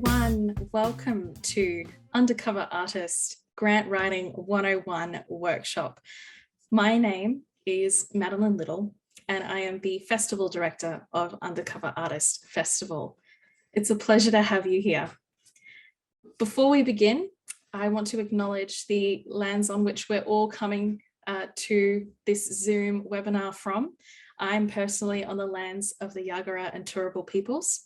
everyone. Welcome to Undercover Artist Grant Writing 101 workshop. My name is Madeleine Little, and I am the Festival Director of Undercover Artist Festival. It's a pleasure to have you here. Before we begin, I want to acknowledge the lands on which we're all coming to this Zoom webinar from. I'm personally on the lands of the Yagara and Turrbal peoples,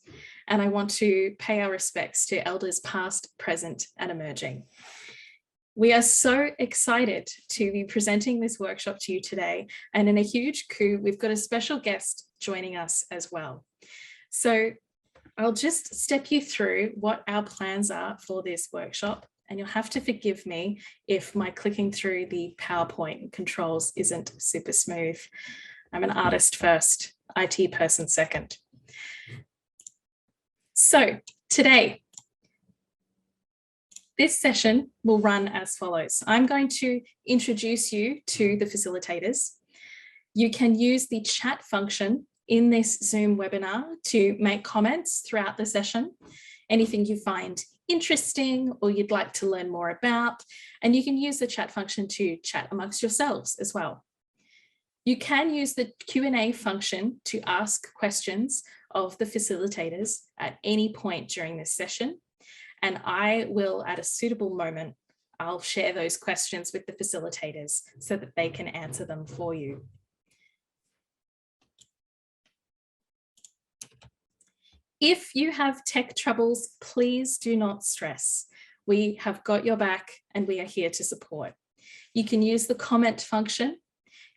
and I want to pay our respects to elders past, present, and emerging. We are so excited to be presenting this workshop to you today, and in a huge coup, we've got a special guest joining us as well. So I'll just step you through what our plans are for this workshop, and you'll have to forgive me if my clicking through the PowerPoint controls isn't super smooth. I'm an artist first, IT person second. So today, this session will run as follows. I'm going to introduce you to the facilitators. You can use the chat function in this Zoom webinar to make comments throughout the session, anything you find interesting or you'd like to learn more about, and you can use the chat function to chat amongst yourselves as well. You can use the Q&A function to ask questions of the facilitators at any point during this session, and I will, at a suitable moment, I'll share those questions with the facilitators so that they can answer them for you. If you have tech troubles, please do not stress. We have got your back and we are here to support. You can use the comment function.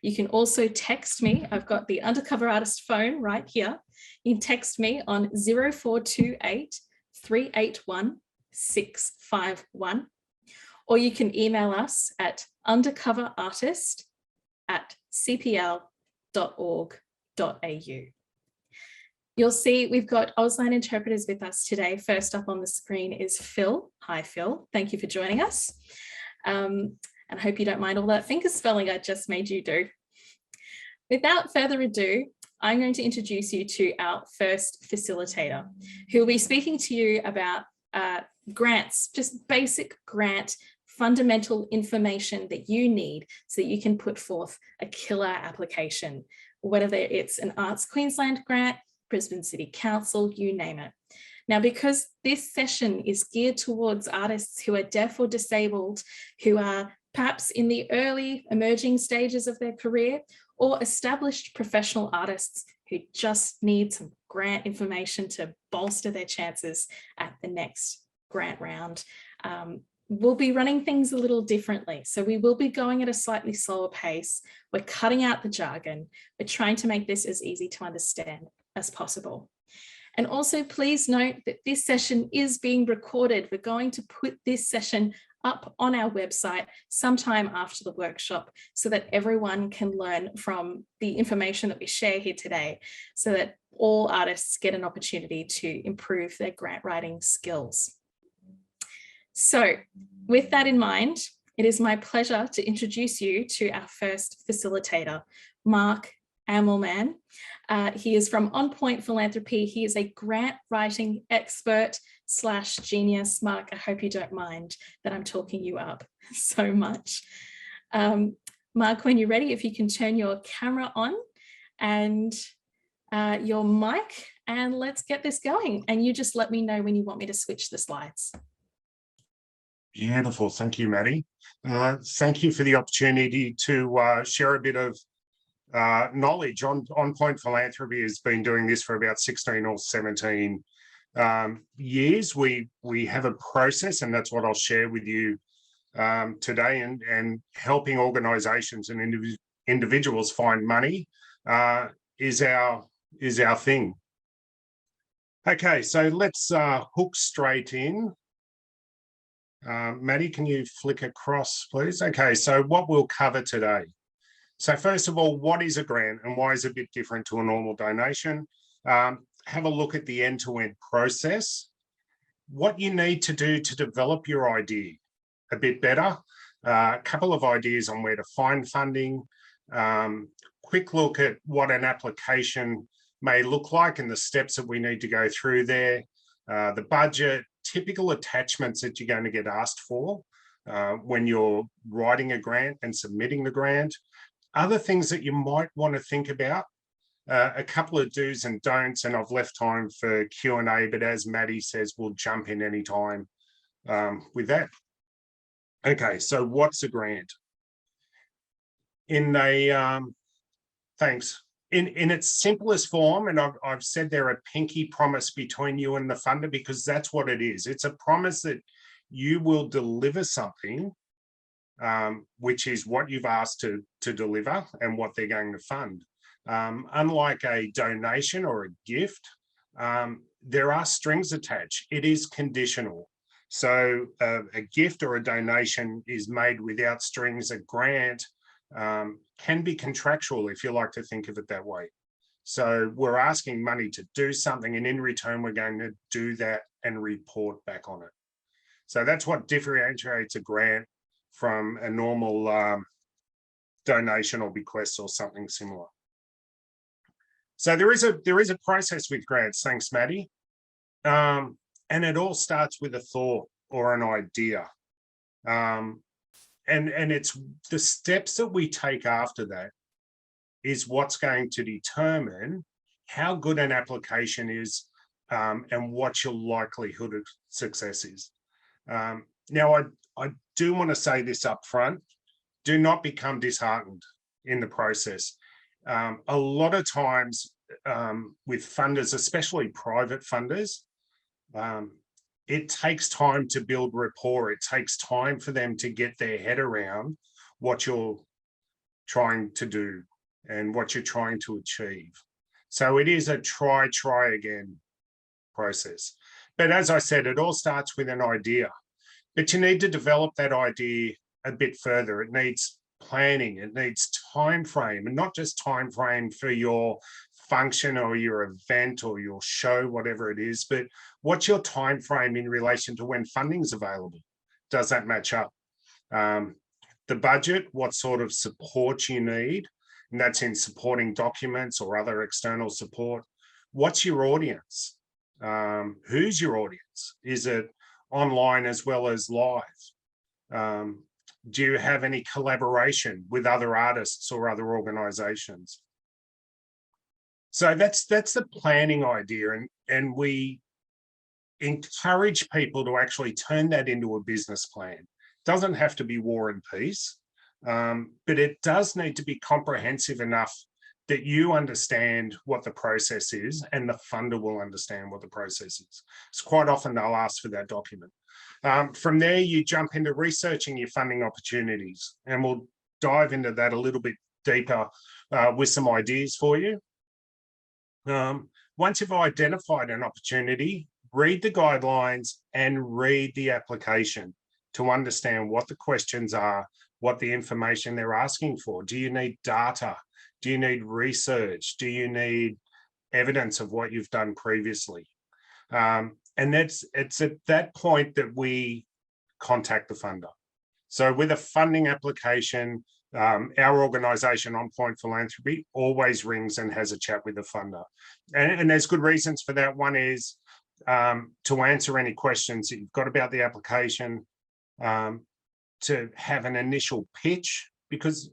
You can also text me. I've got the Undercover Artist phone right here. You can text me on 0428 381 651, or you can email us at undercoverartist@cpl.org.au. You'll see we've got Auslan Interpreters with us today. First up on the screen is Phil. Hi, Phil. Thank you for joining us. And I hope you don't mind all that finger spelling I just made you do. Without further ado, I'm going to introduce you to our first facilitator, who will be speaking to you about grants, just basic grant, fundamental information that you need so that you can put forth a killer application, whether it's an Arts Queensland grant, Brisbane City Council, you name it. Now, because this session is geared towards artists who are deaf or disabled, who are perhaps in the early emerging stages of their career, or established professional artists who just need some grant information to bolster their chances at the next grant round, we'll be running things a little differently. So we will be going at a slightly slower pace. We're cutting out the jargon. We're trying to make this as easy to understand as possible. And also please note that this session is being recorded. We're going to put this session up on our website sometime after the workshop so that everyone can learn from the information that we share here today, so that all artists get an opportunity to improve their grant writing skills. So with that in mind, it is my pleasure to introduce you to our first facilitator, Marc Ahmelman. He is from On Point Philanthropy. He is a grant writing expert / genius. Marc, I hope you don't mind that I'm talking you up so much. Marc, when you're ready, if you can turn your camera on and your mic, and let's get this going. And you just let me know when you want me to switch the slides. Beautiful. Thank you, Maddie. Thank you for the opportunity to share a bit of knowledge. On Point Philanthropy has been doing this for about 16 or 17 years. We have a process, and that's what I'll share with you today, and helping organizations and individuals find money is our thing. Okay, so let's hook straight in. Maddie, can you flick across, please? Okay, so what we'll cover today. So first of all, what is a grant and why is it a bit different to a normal donation? Have a look at the end-to-end process. What you need to do to develop your idea a bit better. A couple of ideas on where to find funding. Quick look at what an application may look like and the steps that we need to go through there. The budget, typical attachments that you're going to get asked for when you're writing a grant and submitting the grant. Other things that you might want to think about, a couple of do's and don'ts, and I've left time for Q&A, but as Maddie says, we'll jump in any time with that. Okay, so what's a grant? In a, thanks. In its simplest form, and I've said they're a pinky promise between you and the funder, because that's what it is. It's a promise that you will deliver something, which is what you've asked to deliver and what they're going to fund. Unlike a donation or a gift, there are strings attached. It is conditional. So a gift or a donation is made without strings. A grant can be contractual, if you like to think of it that way. So we're asking money to do something, and in return, we're going to do that and report back on it. So that's what differentiates a grant from a normal donation or bequest or something similar. So there is a process with grants. Thanks, Maddie. And it all starts with a thought or an idea. And it's the steps that we take after that is what's going to determine how good an application is and what your likelihood of success is. Now, I do want to say this up front. Do not become disheartened in the process. A lot of times with funders, especially private funders, it takes time to build rapport. It takes time for them to get their head around what you're trying to do and what you're trying to achieve. So it is a try again process. But as I said, it all starts with an idea. But you need to develop that idea a bit further. It needs planning, it needs time frame, and not just time frame for your function or your event or your show, whatever it is, but what's your time frame in relation to when funding is available? Does that match up? The budget, what sort of support you need, and that's in supporting documents or other external support. What's your audience? Who's your audience? Is it online as well as live? Do you have any collaboration with other artists or other organizations? So that's the planning idea, and we encourage people to actually turn that into a business plan. It doesn't have to be War and Peace, but it does need to be comprehensive enough that you understand what the process is and the funder will understand what the process is. So quite often they'll ask for that document. From there, you jump into researching your funding opportunities, and we'll dive into that a little bit deeper with some ideas for you. Once you've identified an opportunity, read the guidelines and read the application to understand what the questions are, what the information they're asking for. Do you need data? Do you need research? Do you need evidence of what you've done previously? And it's at that point that we contact the funder. So with a funding application, our organisation, On Point Philanthropy, always rings and has a chat with the funder. And there's good reasons for that. One is to answer any questions that you've got about the application, to have an initial pitch, because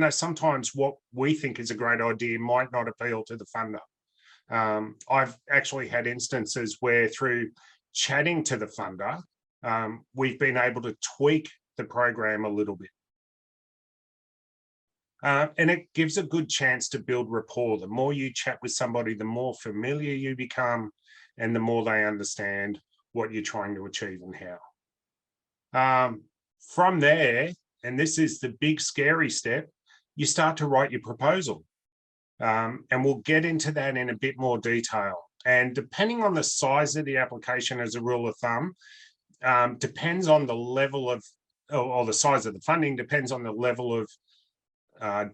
sometimes what we think is a great idea might not appeal to the funder. I've actually had instances where through chatting to the funder, we've been able to tweak the program a little bit. And it gives a good chance to build rapport. The more you chat with somebody, the more familiar you become, and the more they understand what you're trying to achieve and how. From there, and this is the big scary step, you start to write your proposal. And we'll get into that in a bit more detail. And depending on the size of the application, as a rule of thumb, depends on the level of, or the size of the funding, depends on the level of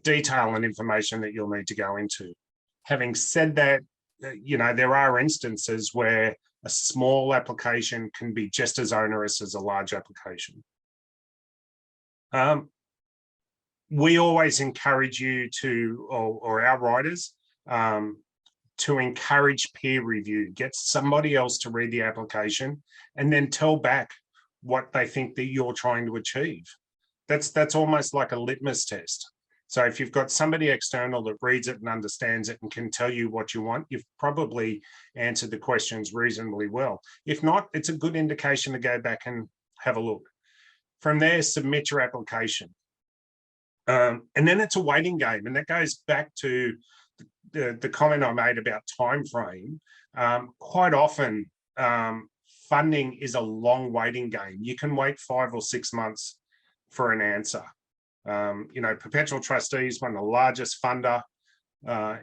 detail and information that you'll need to go into. Having said that, there are instances where a small application can be just as onerous as a large application. We always encourage you to, or our writers, to encourage peer review, get somebody else to read the application and then tell back what they think that you're trying to achieve. That's almost like a litmus test. So if you've got somebody external that reads it and understands it and can tell you what you want, you've probably answered the questions reasonably well. If not, it's a good indication to go back and have a look. From there, submit your application. And then it's a waiting game. And that goes back to the comment I made about time frame. Quite often, funding is a long waiting game. You can wait 5 or 6 months for an answer. You know, Perpetual Trustees, one of the largest funder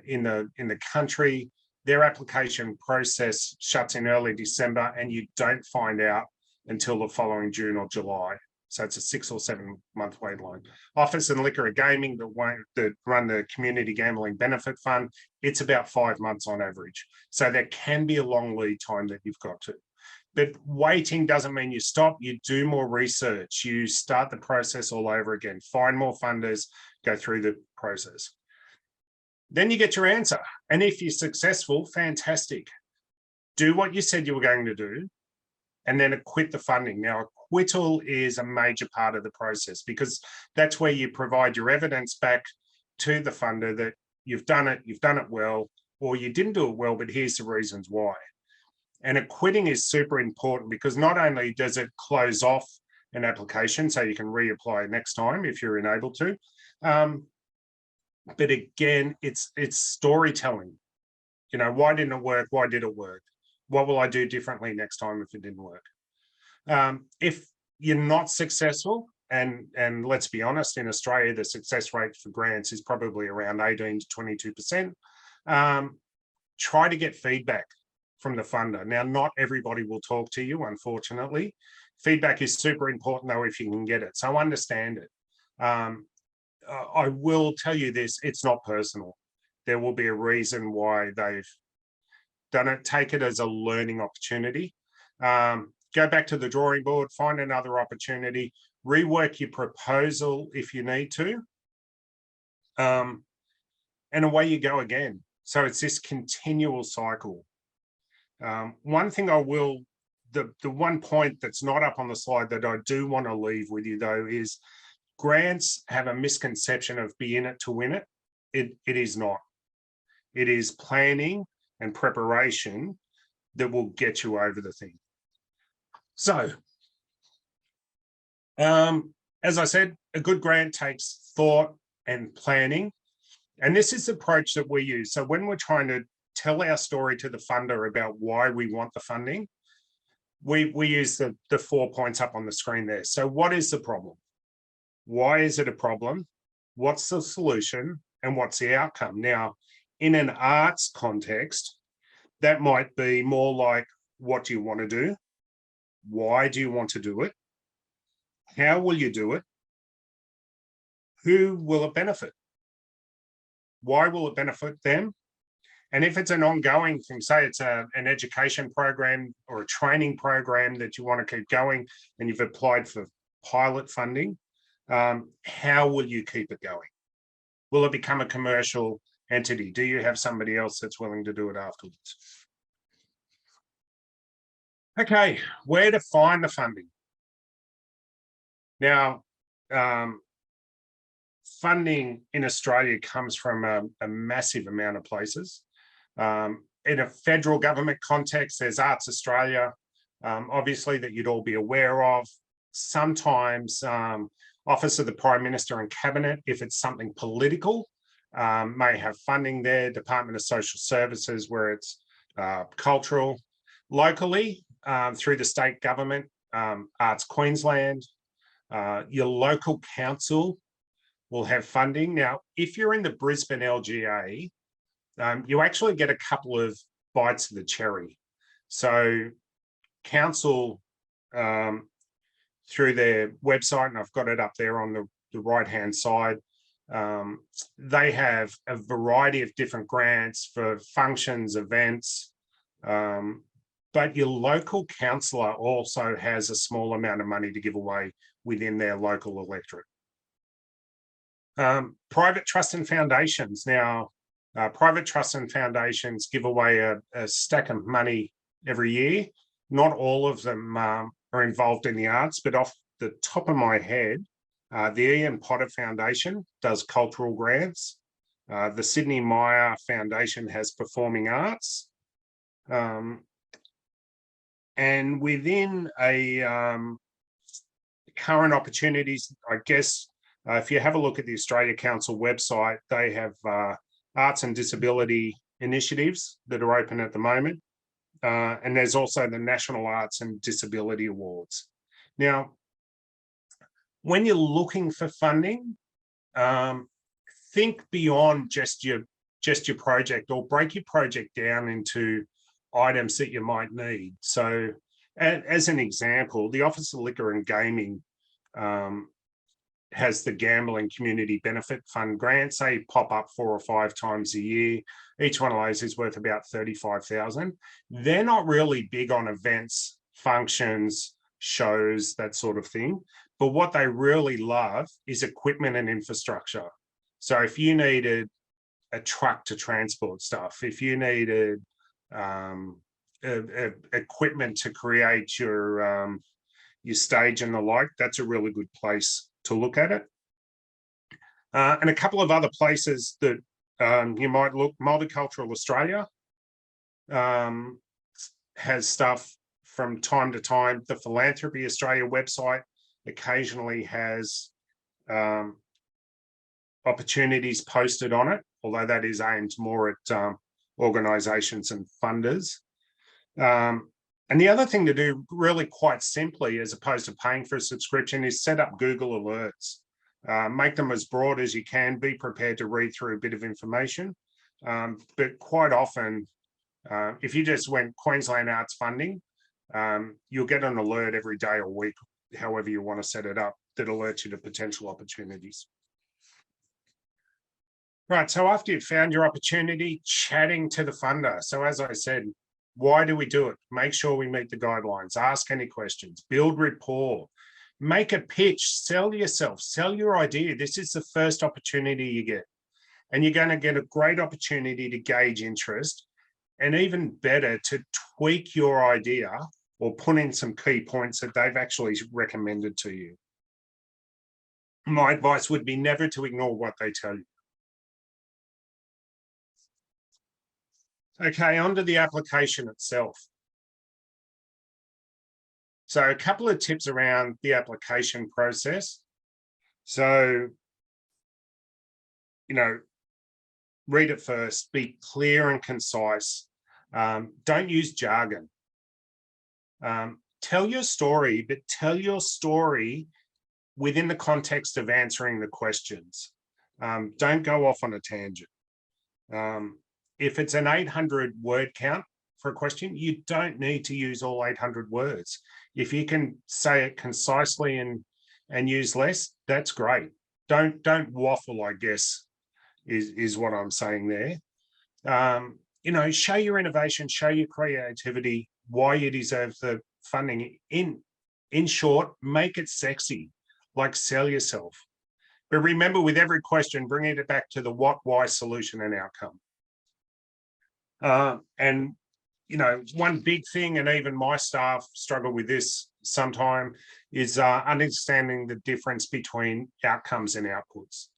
in the country, their application process shuts in early December and you don't find out until the following June or July. So it's a 6 or 7 month wait line. Office and Liquor and Gaming that run the Community Gambling Benefit Fund, it's about 5 months on average. So there can be a long lead time that you've got to. But waiting doesn't mean you stop. You do more research. You start the process all over again. Find more funders, go through the process. Then you get your answer. And if you're successful, fantastic. Do what you said you were going to do, and then acquit the funding. Now, acquittal is a major part of the process because that's where you provide your evidence back to the funder that you've done it well, or you didn't do it well, but here's the reasons why. And acquitting is super important because not only does it close off an application so you can reapply next time if you're enabled to, but again, it's storytelling. You know, why didn't it work? Why did it work? What will I do differently next time if it didn't work? If you're not successful, and let's be honest, in Australia, the success rate for grants is probably around 18 to 22%. Try to get feedback from the funder. Now, not everybody will talk to you, unfortunately. Feedback is super important, though, if you can get it. So understand it. I will tell you this, it's not personal. There will be a reason why they've done it. Take it as a learning opportunity. Go back to the drawing board, find another opportunity, rework your proposal if you need to, and away you go again. So it's this continual cycle. One thing I will, the one point that's not up on the slide that I do want to leave with you though is grants have a misconception of be in it to win it. It is not. It is planning and preparation that will get you over the thing. So, as I said, a good grant takes thought and planning. And this is the approach that we use. So when we're trying to tell our story to the funder about why we want the funding, we use the 4 points up on the screen there. So what is the problem? Why is it a problem? What's the solution? And what's the outcome? Now, in an arts context, that might be more like, what do you want to do? Why do you want to do it? How will you do it? Who will it benefit? Why will it benefit them? And if it's an ongoing thing, say it's an education program or a training program that you want to keep going and you've applied for pilot funding, how will you keep it going? Will it become a commercial entity? Do you have somebody else that's willing to do it afterwards? Okay, where to find the funding? Now, funding in Australia comes from a massive amount of places. In a federal government context, there's Arts Australia, obviously that you'd all be aware of. Sometimes Office of the Prime Minister and Cabinet, if it's something political, may have funding there. Department of Social Services, where it's cultural. Locally, through the state government, Arts Queensland, your local council will have funding. Now, if you're in the Brisbane LGA, you actually get a couple of bites of the cherry. So council, through their website, and I've got it up there on the right-hand side, they have a variety of different grants for functions, events, but your local councillor also has a small amount of money to give away within their local electorate. Private trust and foundations. Now, Private trusts and foundations give away a stack of money every year. Not all of them are involved in the arts, but off the top of my head, the Ian Potter Foundation does cultural grants. The Sydney Meyer Foundation has performing arts. And within a current opportunities, I guess, if you have a look at the Australia Council website, they have arts and disability initiatives that are open at the moment. And there's also the National Arts and Disability Awards. Now, when you're looking for funding, think beyond just your project, or break your project down into items that you might need. So as an example, the Office of Liquor and Gaming has the Gambling Community Benefit Fund grants. They pop up 4 or 5 times a year. Each one of those is worth about $35,000. They're not really big on events, functions, shows, that sort of thing. But what they really love is equipment and infrastructure. So if you needed a truck to transport stuff, if you needed equipment to create your stage and the like, that's a really good place to look at it. And a couple of other places that you might look, Multicultural Australia has stuff from time to time. The Philanthropy Australia website occasionally has opportunities posted on it, although that is aimed more at organisations and funders. And the other thing to do really quite simply, as opposed to paying for a subscription, is set up Google Alerts. Make them as broad as you can, be prepared to read through a bit of information. But quite often, if you just went Queensland Arts Funding, you'll get an alert every day or week, however you want to set it up, that alerts you to potential opportunities. Right, so after you've found your opportunity, chatting to the funder. So as I said, why do we do it? Make sure we meet the guidelines, ask any questions, build rapport, make a pitch, sell yourself, sell your idea. This is the first opportunity you get. And you're going to get a great opportunity to gauge interest, and even better, to tweak your idea or put in some key points that they've actually recommended to you. My advice would be never to ignore what they tell you. Okay, on to the application itself. So a couple of tips around the application process. So, read it first, be clear and concise. Don't use jargon. Tell your story, but tell your story within the context of answering the questions. Don't go off on a tangent. If it's an 800 word count for a question, you don't need to use all 800 words. If you can say it concisely and use less, that's great. Don't waffle, I guess, is what I'm saying there. Show your innovation, show your creativity, why you deserve the funding. In short, make it sexy, like sell yourself. But remember, with every question, bringing it back to the what, why, solution, and outcome. And one big thing, and even my staff struggle with this sometime, is understanding the difference between outcomes and outputs.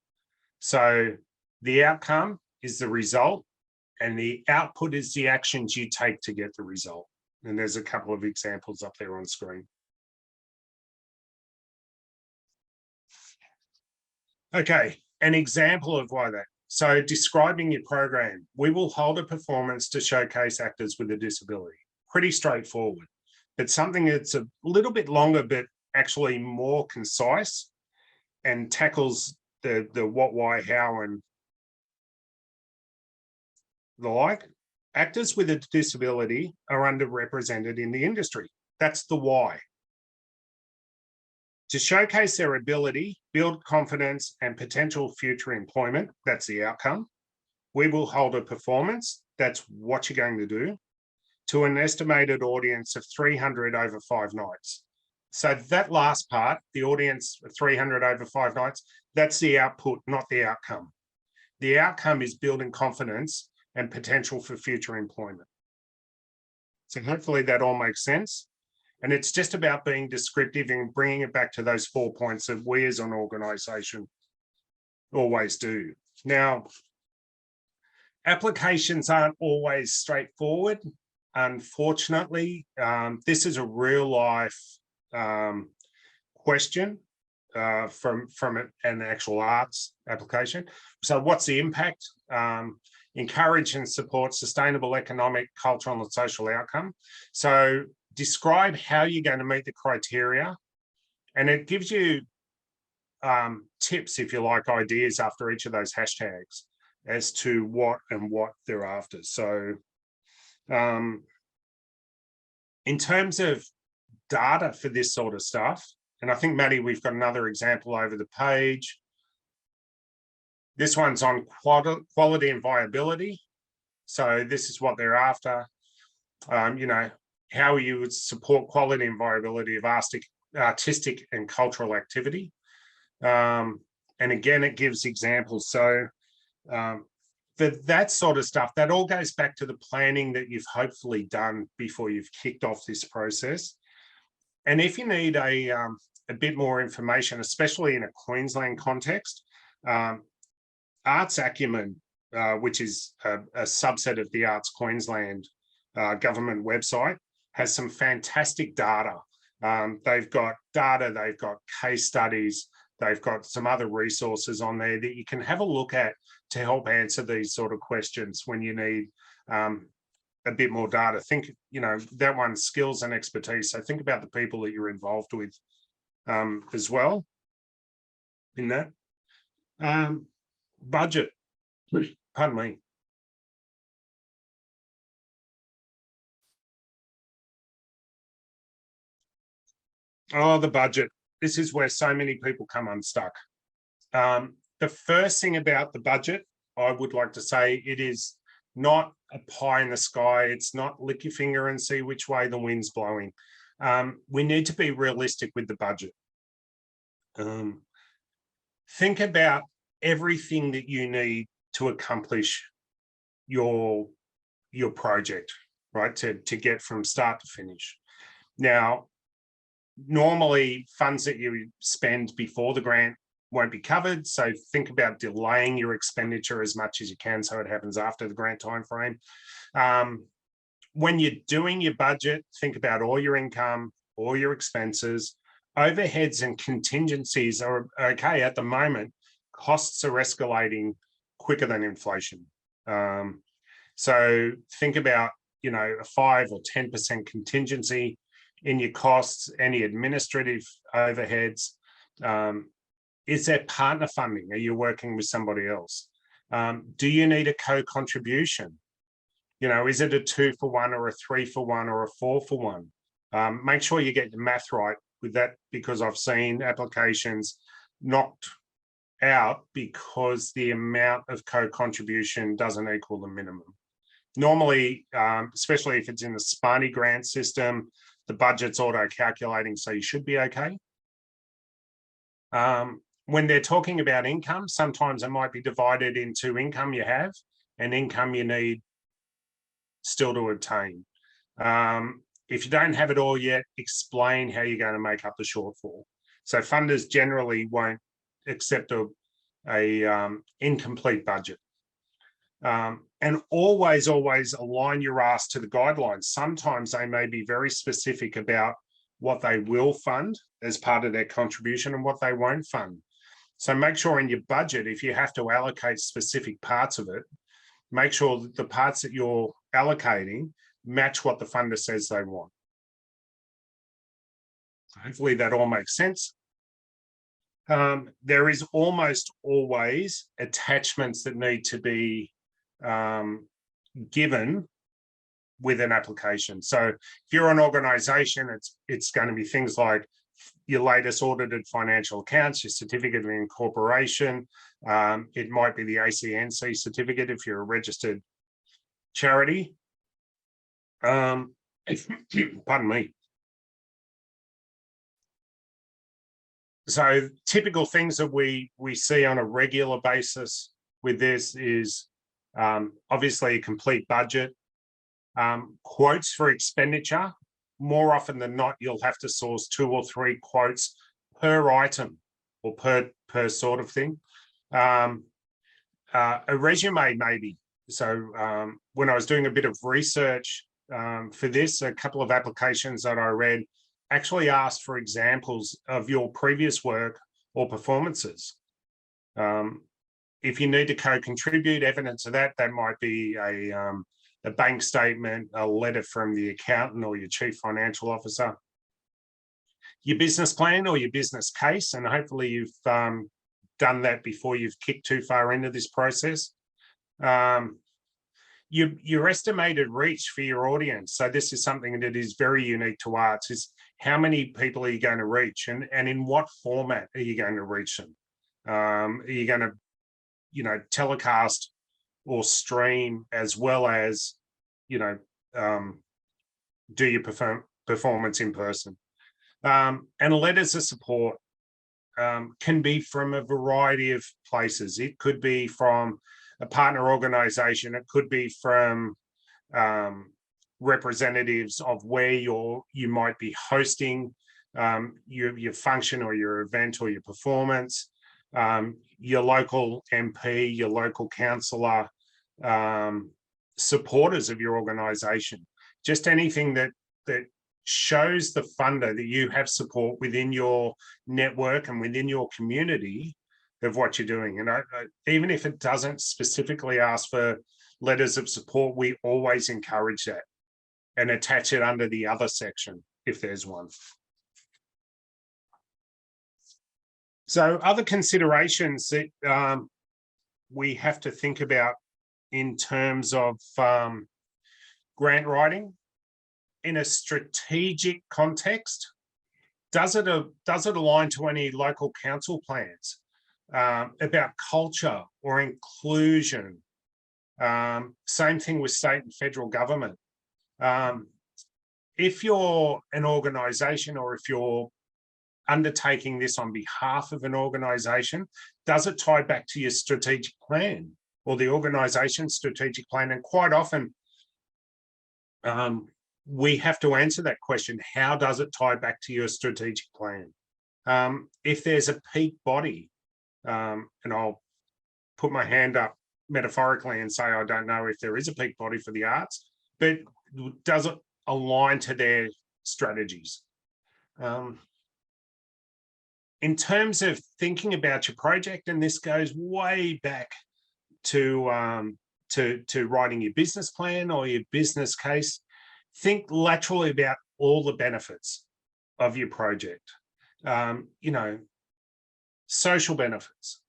So the outcome is the result, and the output is the actions you take to get the result. And there's a couple of examples up there on screen. Okay, an example of why that. So describing your program, we will hold a performance to showcase actors with a disability. Pretty straightforward, but something that's a little bit longer, but actually more concise and tackles the what, why, how, and the like. Actors with a disability are underrepresented in the industry. That's the why. To showcase their ability, build confidence and potential future employment, that's the outcome. We will hold a performance, that's what you're going to do, to an estimated audience of 300 over 5 nights. So that last part, the audience of 300 over 5 nights, that's the output, not the outcome. The outcome is building confidence and potential for future employment. So hopefully that all makes sense. And it's just about being descriptive and bringing it back to those 4 points that we as an organisation always do. Now, applications aren't always straightforward. Unfortunately, this is a real life question from an actual arts application. So what's the impact? Encourage and support sustainable economic, cultural and social outcome. So describe how you're going to meet the criteria, and it gives you tips, if you like, ideas after each of those hashtags as to what they're after. So in terms of data for this sort of stuff, and I think, Maddie, we've got another example over the page. This one's on quality and viability. So this is what they're after. You know, how you would support quality and viability of artistic and cultural activity. And again, it gives examples. So for that sort of stuff, that all goes back to the planning that you've hopefully done before you've kicked off this process. And if you need a bit more information, especially in a Queensland context, Arts Acumen, which is a subset of the Arts Queensland government website, has some fantastic data. They've got data, they've got case studies, they've got some other resources on there that you can have a look at to help answer these sort of questions when you need a bit more data. Think, you know, that one's skills and expertise. So think about the people that you're involved with as well in that. Budget, pardon me. Oh, the budget. This is where so many people come unstuck. The first thing about the budget, I would like to say, it is not a pie in the sky. It's not lick your finger and see which way the wind's blowing. We need to be realistic with the budget. Think about everything that you need to accomplish your project, right? To get from start to finish. Now, normally funds that you spend before the grant won't be covered. So think about delaying your expenditure as much as you can so it happens after the grant timeframe. When you're doing your budget, think about all your income, all your expenses. Overheads and contingencies are okay at the moment. Costs are escalating quicker than inflation. So think about, you know, a 5 or 10% contingency in your costs, any administrative overheads. Is there partner funding? Are you working with somebody else? Do you need a co-contribution? You know, is it a 2-for-1 or a 3-for-1 or a 4-for-1? Make sure you get the math right with that, because I've seen applications knocked out because the amount of co-contribution doesn't equal the minimum. Normally, especially if it's in the SPARNI grant system, the budget's auto-calculating, so you should be okay. When they're talking about income, sometimes it might be divided into income you have and income you need still to obtain. If you don't have it all yet, explain how you're going to make up the shortfall. So funders generally won't accept a incomplete budget. And always align your ask to the guidelines. Sometimes they may be very specific about what they will fund as part of their contribution and what they won't fund. So make sure in your budget, if you have to allocate specific parts of it, make sure that the parts that you're allocating match what the funder says they want. So hopefully that all makes sense. There is almost always attachments that need to be given with an application. So if you're an organization, it's going to be things like your latest audited financial accounts, your certificate of incorporation. It might be the ACNC certificate if you're a registered charity. Pardon me. So typical things that we see on a regular basis with this is obviously a complete budget, quotes for expenditure. More often than not, you'll have to source 2 or 3 quotes per item or per sort of thing. A resume maybe. So when I was doing a bit of research for this, a couple of applications that I read actually asked for examples of your previous work or performances. If you need to co-contribute evidence of that, that might be a bank statement, a letter from the accountant or your chief financial officer, your business plan or your business case, and hopefully you've done that before you've kicked too far into this process. Your estimated reach for your audience. So this is something that is very unique to arts, is how many people are you going to reach, and in what format are you going to reach them? Are you going to, telecast or stream as well as, do your performance in person? And letters of support can be from a variety of places. It could be from a partner organization. It could be from representatives of where you might be hosting your function or your event or your performance, your local MP, your local councillor, supporters of your organization. Just anything that shows the funder that you have support within your network and within your community of what you're doing. And even if it doesn't specifically ask for letters of support, we always encourage that and attach it under the other section if there's one. So other considerations that we have to think about in terms of grant writing in a strategic context. Does it align to any local council plans about culture or inclusion? Same thing with state and federal government. If you're an organisation or if you're undertaking this on behalf of an organisation, does it tie back to your strategic plan or the organisation's strategic plan? And quite often, we have to answer that question. How does it tie back to your strategic plan? If there's a peak body, and I'll put my hand up metaphorically and say I don't know if there is a peak body for the arts, but does it align to their strategies? In terms of thinking about your project, and this goes way back to writing your business plan or your business case, think laterally about all the benefits of your project. Social benefits.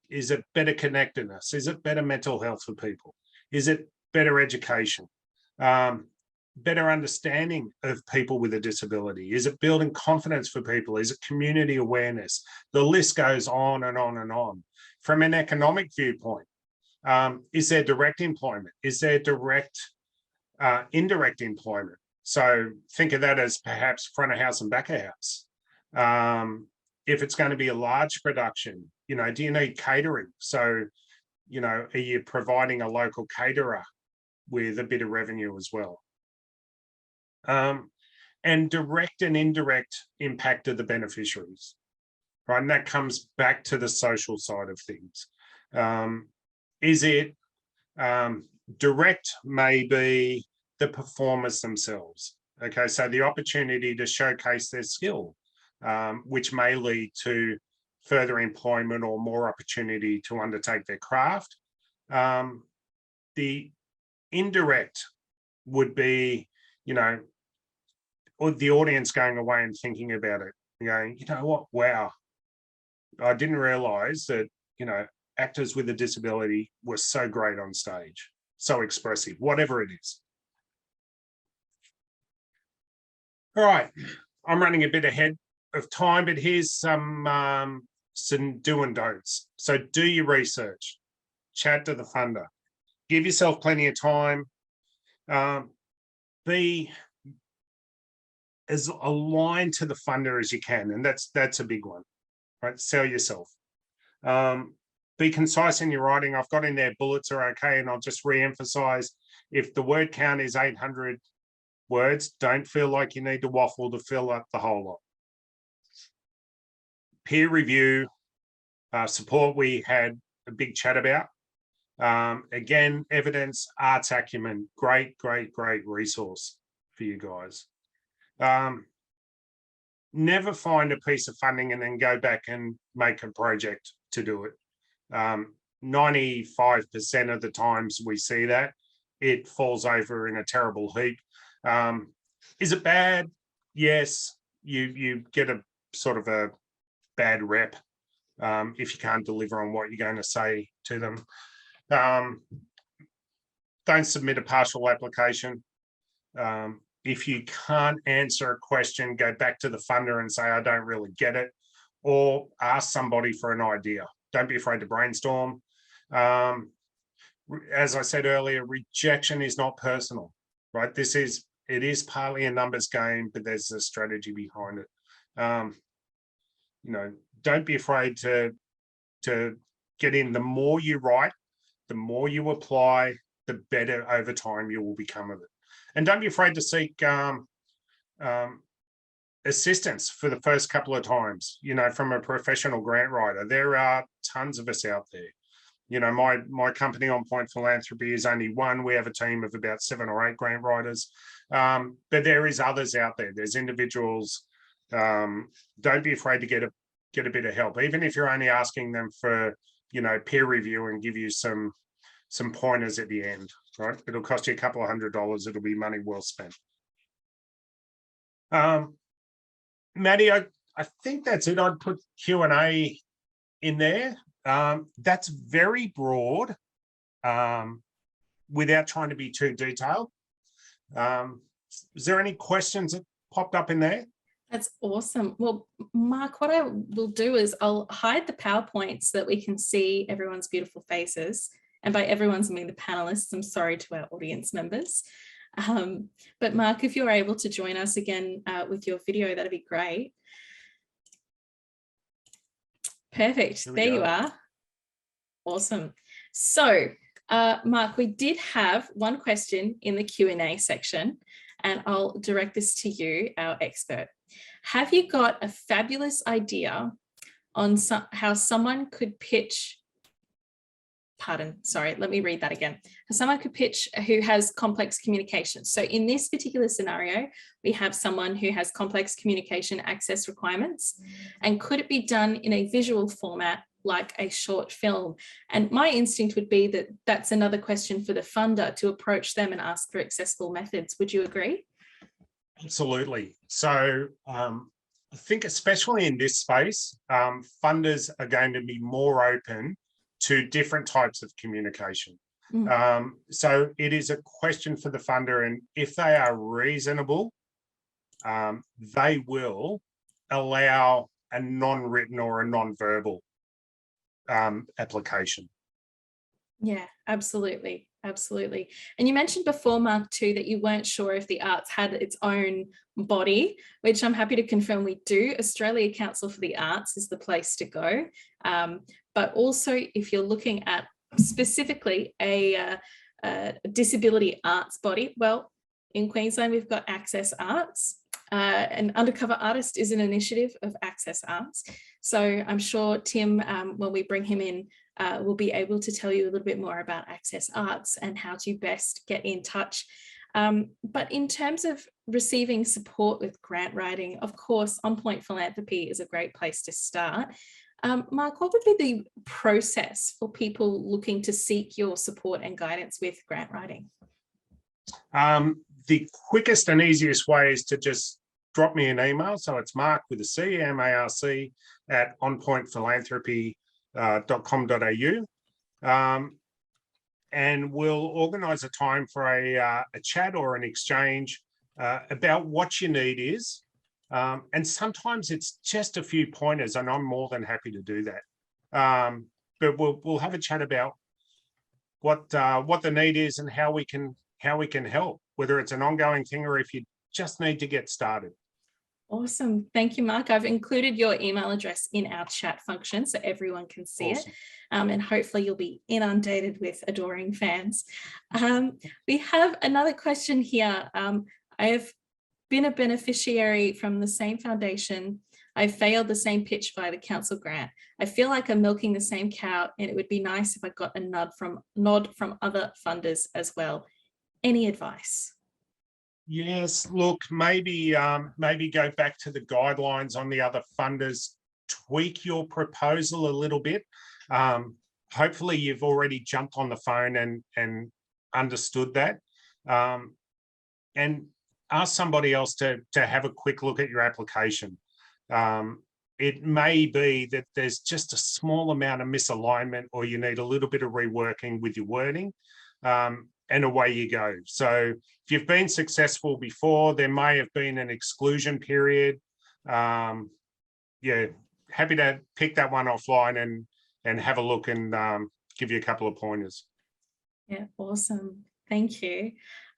Is it better connectedness? Is it better mental health for people? Is it better education? Better understanding of people with a disability? Is it building confidence for people? Is it community awareness? The list goes on and on and on. From an economic viewpoint, is there direct employment? Is there direct indirect employment? So think of that as perhaps front of house and back of house. If it's going to be a large production, do you need catering? So, are you providing a local caterer with a bit of revenue as well? And direct and indirect impact of the beneficiaries, right? And that comes back to the social side of things. Is it direct? Maybe the performers themselves. Okay, so the opportunity to showcase their skill, which may lead to further employment or more opportunity to undertake their craft. The indirect would be, or the audience going away and thinking about it, going, you know what, wow, I didn't realize that, actors with a disability were so great on stage, so expressive, whatever it is. All right, I'm running a bit ahead of time, but here's some do and don'ts. So do your research, chat to the funder, give yourself plenty of time, be as aligned to the funder as you can, and that's a big one, right? Sell yourself. be concise in your writing. I've got in there bullets are okay, and I'll just re-emphasize, if the word count is 800 words, don't feel like you need to waffle to fill up the whole lot. Peer review, support we had a big chat about. Again, evidence, arts acumen, great resource for you guys. Never find a piece of funding and then go back and make a project to do it. 95% of the times we see that, it falls over in a terrible heap. Is it bad? Yes, you get a sort of a bad rep if you can't deliver on what you're going to say to them. Don't submit a partial application. If you can't answer a question, go back to the funder and say, I don't really get it, or ask somebody for an idea. Don't be afraid to brainstorm. As I said earlier, rejection is not personal, right? It is partly a numbers game, but there's a strategy behind it. You know, don't be afraid to get in. The more you write, the more you apply, the better over time you will become of it. And don't be afraid to seek assistance for the first couple of times, you know, from a professional grant writer. There are tons of us out there. You know, my company, On Point Philanthropy, is only one. We have a team of about 7 or 8 grant writers, but there is others out there. There's individuals. Don't be afraid to get a bit of help, even if you're only asking them for, you know, peer review and give you some pointers at the end, right? It'll cost you a couple of $100. It'll be money well spent. Maddie, I think that's it. I'd put Q&A in there. That's very broad, without trying to be too detailed. Is there any questions that popped up in there? That's awesome. Well, Marc, what I will do is I'll hide the PowerPoint so that we can see everyone's beautiful faces. And by everyone's, I mean the panelists. I'm sorry to our audience members. But Marc, if you're able to join us again with your video, that'd be great. Perfect. There you are. Awesome. So, Marc, we did have one question in the Q&A section, and I'll direct this to you, our expert. Have you got a fabulous idea on how someone could pitch? Pardon, sorry, let me read that again. Someone could pitch who has complex communication. So in this particular scenario, we have someone who has complex communication access requirements. And could it be done in a visual format like a short film? And my instinct would be that that's another question for the funder to approach them and ask for accessible methods. Would you agree? Absolutely. So I think especially in this space, funders are going to be more open to different types of communication. So it is a question for the funder, and if they are reasonable, they will allow a non-written or a non-verbal application. Yeah, absolutely. Absolutely. And you mentioned before, Marc, too, that you weren't sure if the arts had its own body, which I'm happy to confirm we do. Australia Council for the Arts is the place to go. But also, if you're looking at specifically a disability arts body, well, in Queensland, we've got Access Arts. An Undercover Artist is an initiative of Access Arts. So I'm sure Tim, when we bring him in, will be able to tell you a little bit more about Access Arts and how to best get in touch. But in terms of receiving support with grant writing, of course, On Point Philanthropy is a great place to start. Marc, what would be the process for people looking to seek your support and guidance with grant writing? The quickest and easiest way is to just drop me an email. So it's Marc with a C, M-A-R-C, at onpointphilanthropy.com.au. And we'll organise a time for a chat or an exchange about what your need is. And sometimes it's just a few pointers, and I'm more than happy to do that. But we'll have a chat about what the need is and how we can help, whether it's an ongoing thing or if you just need to get started. Awesome. Thank you, Marc. I've included your email address in our chat function so everyone can see Awesome. it. And hopefully you'll be inundated with adoring fans. We have another question here. I have been a beneficiary from the same foundation. I failed the same pitch via the council grant. I feel like I'm milking the same cow, and it would be nice if I got a nod from other funders as well. Any advice? Yes, look, maybe go back to the guidelines on the other funders, tweak your proposal a little bit. Hopefully you've already jumped on the phone and understood that. And ask somebody else to have a quick look at your application. It may be that there's just a small amount of misalignment, or you need a little bit of reworking with your wording. And away you go. So if you've been successful before, there may have been an exclusion period. Yeah, happy to pick that one offline and have a look and give you a couple of pointers. Yeah, awesome. Thank you.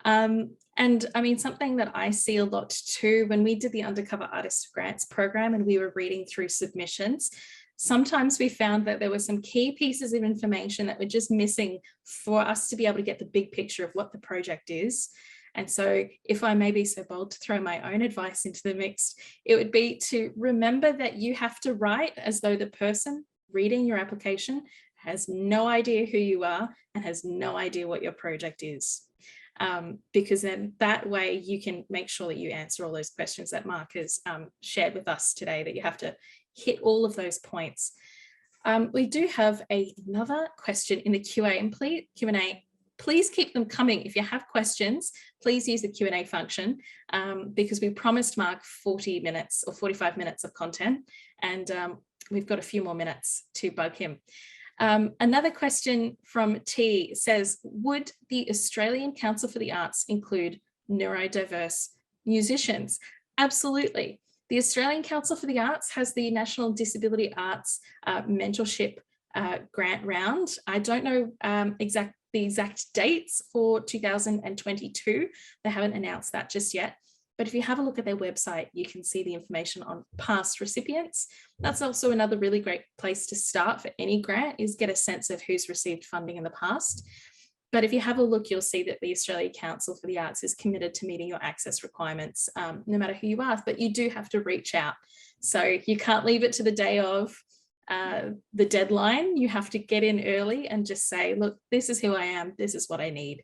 And I mean, something that I see a lot too, when we did the Undercover Artist Grants program and we were reading through submissions, sometimes we found that there were some key pieces of information that were just missing for us to be able to get the big picture of what the project is. And so if I may be so bold to throw my own advice into the mix, it would be to remember that you have to write as though the person reading your application has no idea who you are and has no idea what your project is. Because then that way you can make sure that you answer all those questions that Marc has shared with us today, that you have to hit all of those points. We do have another question in the Q&A, and please keep them coming. If you have questions, please use the Q&A function, because we promised Marc 40 minutes or 45 minutes of content, and we've got a few more minutes to bug him. Another question from T says, would the Australian Council for the Arts include neurodiverse musicians? Absolutely. The Australian Council for the Arts has the National Disability Arts Mentorship Grant Round. I don't know the exact dates for 2022. They haven't announced that just yet. But if you have a look at their website, you can see the information on past recipients. That's also another really great place to start for any grant, is get a sense of who's received funding in the past. But if you have a look, you'll see that the Australian Council for the Arts is committed to meeting your access requirements, no matter who you are, but you do have to reach out. So you can't leave it to the day of the deadline. You have to get in early and just say, look, this is who I am, this is what I need.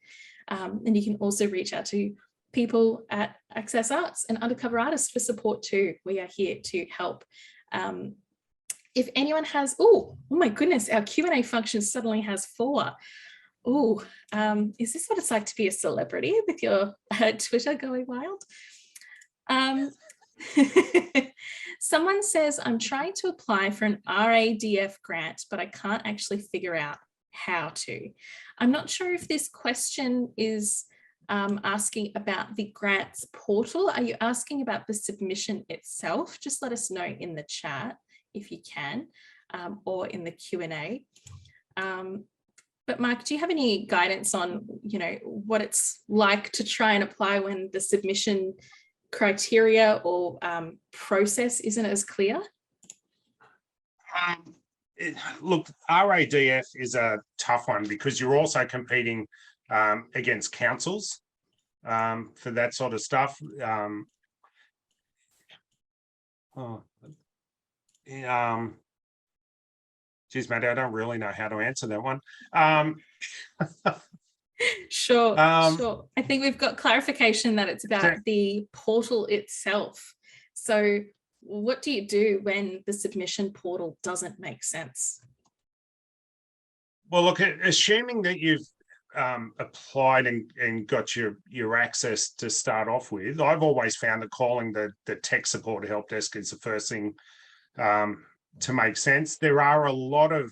And you can also reach out to people at Access Arts and Undercover Artists for support too. We are here to help. If anyone has, oh my goodness, our Q&A function suddenly has 4. Oh, is this what it's like to be a celebrity with your Twitter going wild? Someone says, I'm trying to apply for an RADF grant, but I can't actually figure out how to. I'm not sure if this question is asking about the grants portal. Are you asking about the submission itself? Just let us know in the chat if you can, or in the Q&A. But Marc, do you have any guidance on, what it's like to try and apply when the submission criteria or process isn't as clear? Look, RADF is a tough one because you're also competing against councils for that sort of stuff. Geez, Maddie, I don't really know how to answer that one. Sure. I think we've got clarification that it's about the portal itself. So what do you do when the submission portal doesn't make sense? Well, look, assuming that you've applied and got your access to start off with, I've always found that calling the tech support help desk is the first thing to make sense. There are a lot of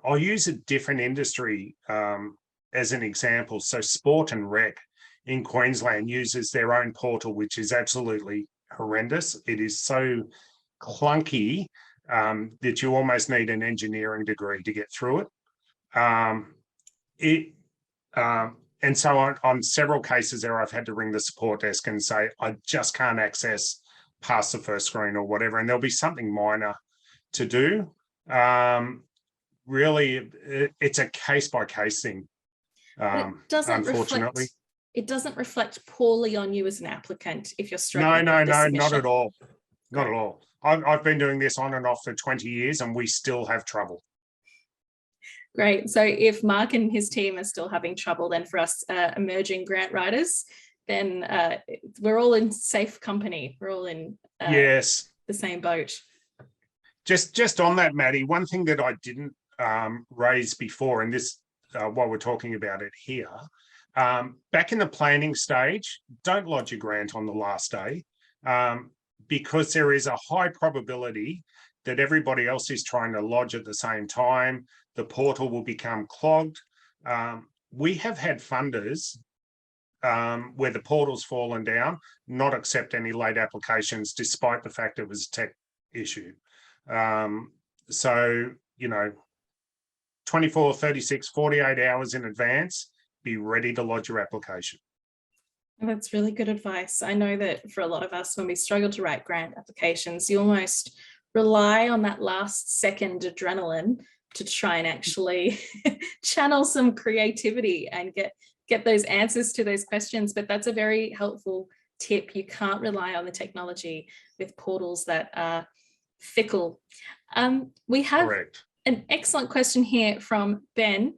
I'll use a different industry as an example. So sport and rec in Queensland uses their own portal, which is absolutely horrendous. It is so clunky that you almost need an engineering degree to get through it. and so on several cases there, I've had to ring the support desk and say, I just can't access past the first screen or whatever. And there'll be something minor to do. Really, it's a case-by-case thing, unfortunately. It doesn't reflect poorly on you as an applicant if you're struggling No, with the submission. not at all. Not Great. at all. I've been doing this on and off for 20 years and we still have trouble. Great. So if Marc and his team are still having trouble, then for us emerging grant writers, then we're all in safe company. We're all in yes, the same boat. Just on that, Maddie, one thing that I didn't raise before, and this while we're talking about it here, back in the planning stage, don't lodge your grant on the last day, because there is a high probability that everybody else is trying to lodge at the same time. The portal will become clogged. We have had funders where the portal's fallen down, not accept any late applications, despite the fact it was a tech issue. So, 24, 36, 48 hours in advance, be ready to lodge your application. That's really good advice. I know that for a lot of us, when we struggle to write grant applications, you almost rely on that last second adrenaline to try and actually channel some creativity and get those answers to those questions. But that's a very helpful tip. You can't rely on the technology with portals that are fickle. We have Correct. An excellent question here from Ben,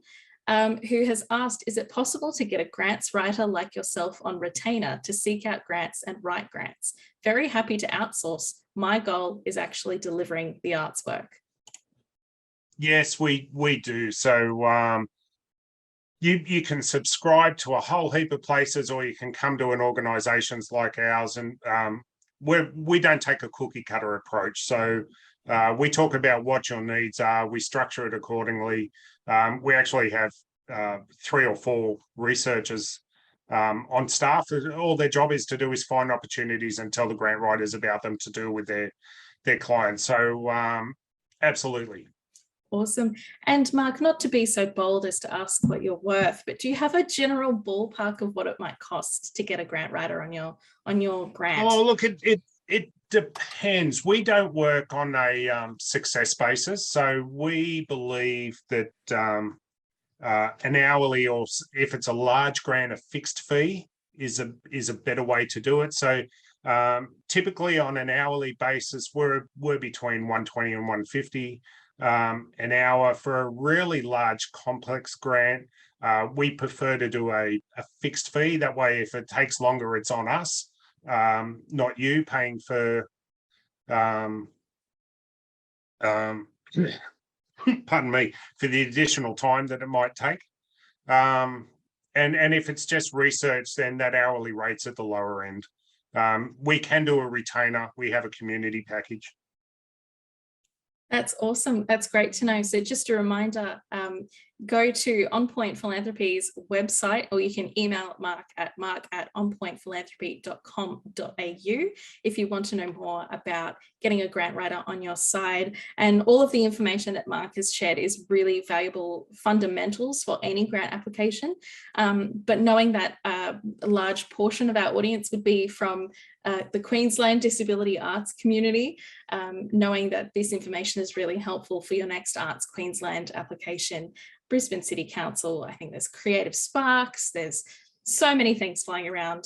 who has asked, is it possible to get a grants writer like yourself on retainer to seek out grants and write grants? Very happy to outsource. My goal is actually delivering the arts work. Yes, we do. So you can subscribe to a whole heap of places, or you can come to an organisations like ours, and we don't take a cookie cutter approach. So we talk about what your needs are. We structure it accordingly. We actually have 3 or 4 researchers on staff. All their job is to do is find opportunities and tell the grant writers about them to do with their clients. So absolutely. Awesome. And Marc, not to be so bold as to ask what you're worth, but do you have a general ballpark of what it might cost to get a grant writer on your grant? Oh, look, it depends. We don't work on a success basis. So we believe that an hourly, or if it's a large grant, a fixed fee is a better way to do it. So typically on an hourly basis, we're between 120 and 150 an hour. For a really large complex grant, we prefer to do a fixed fee. That way, if it takes longer, it's on us, not you paying for pardon me, for the additional time that it might take. And if it's just research, then that hourly rate's at the lower end. We can do a retainer. We have a community package. That's awesome. That's great to know. So just a reminder, go to On Point Philanthropy's website, or you can email Marc at onpointphilanthropy.com.au if you want to know more about getting a grant writer on your side. And all of the information that Marc has shared is really valuable fundamentals for any grant application. But knowing that a large portion of our audience would be from the Queensland disability arts community, knowing that this information is really helpful for your next Arts Queensland application. Brisbane City Council, I think there's Creative Sparks, there's so many things flying around.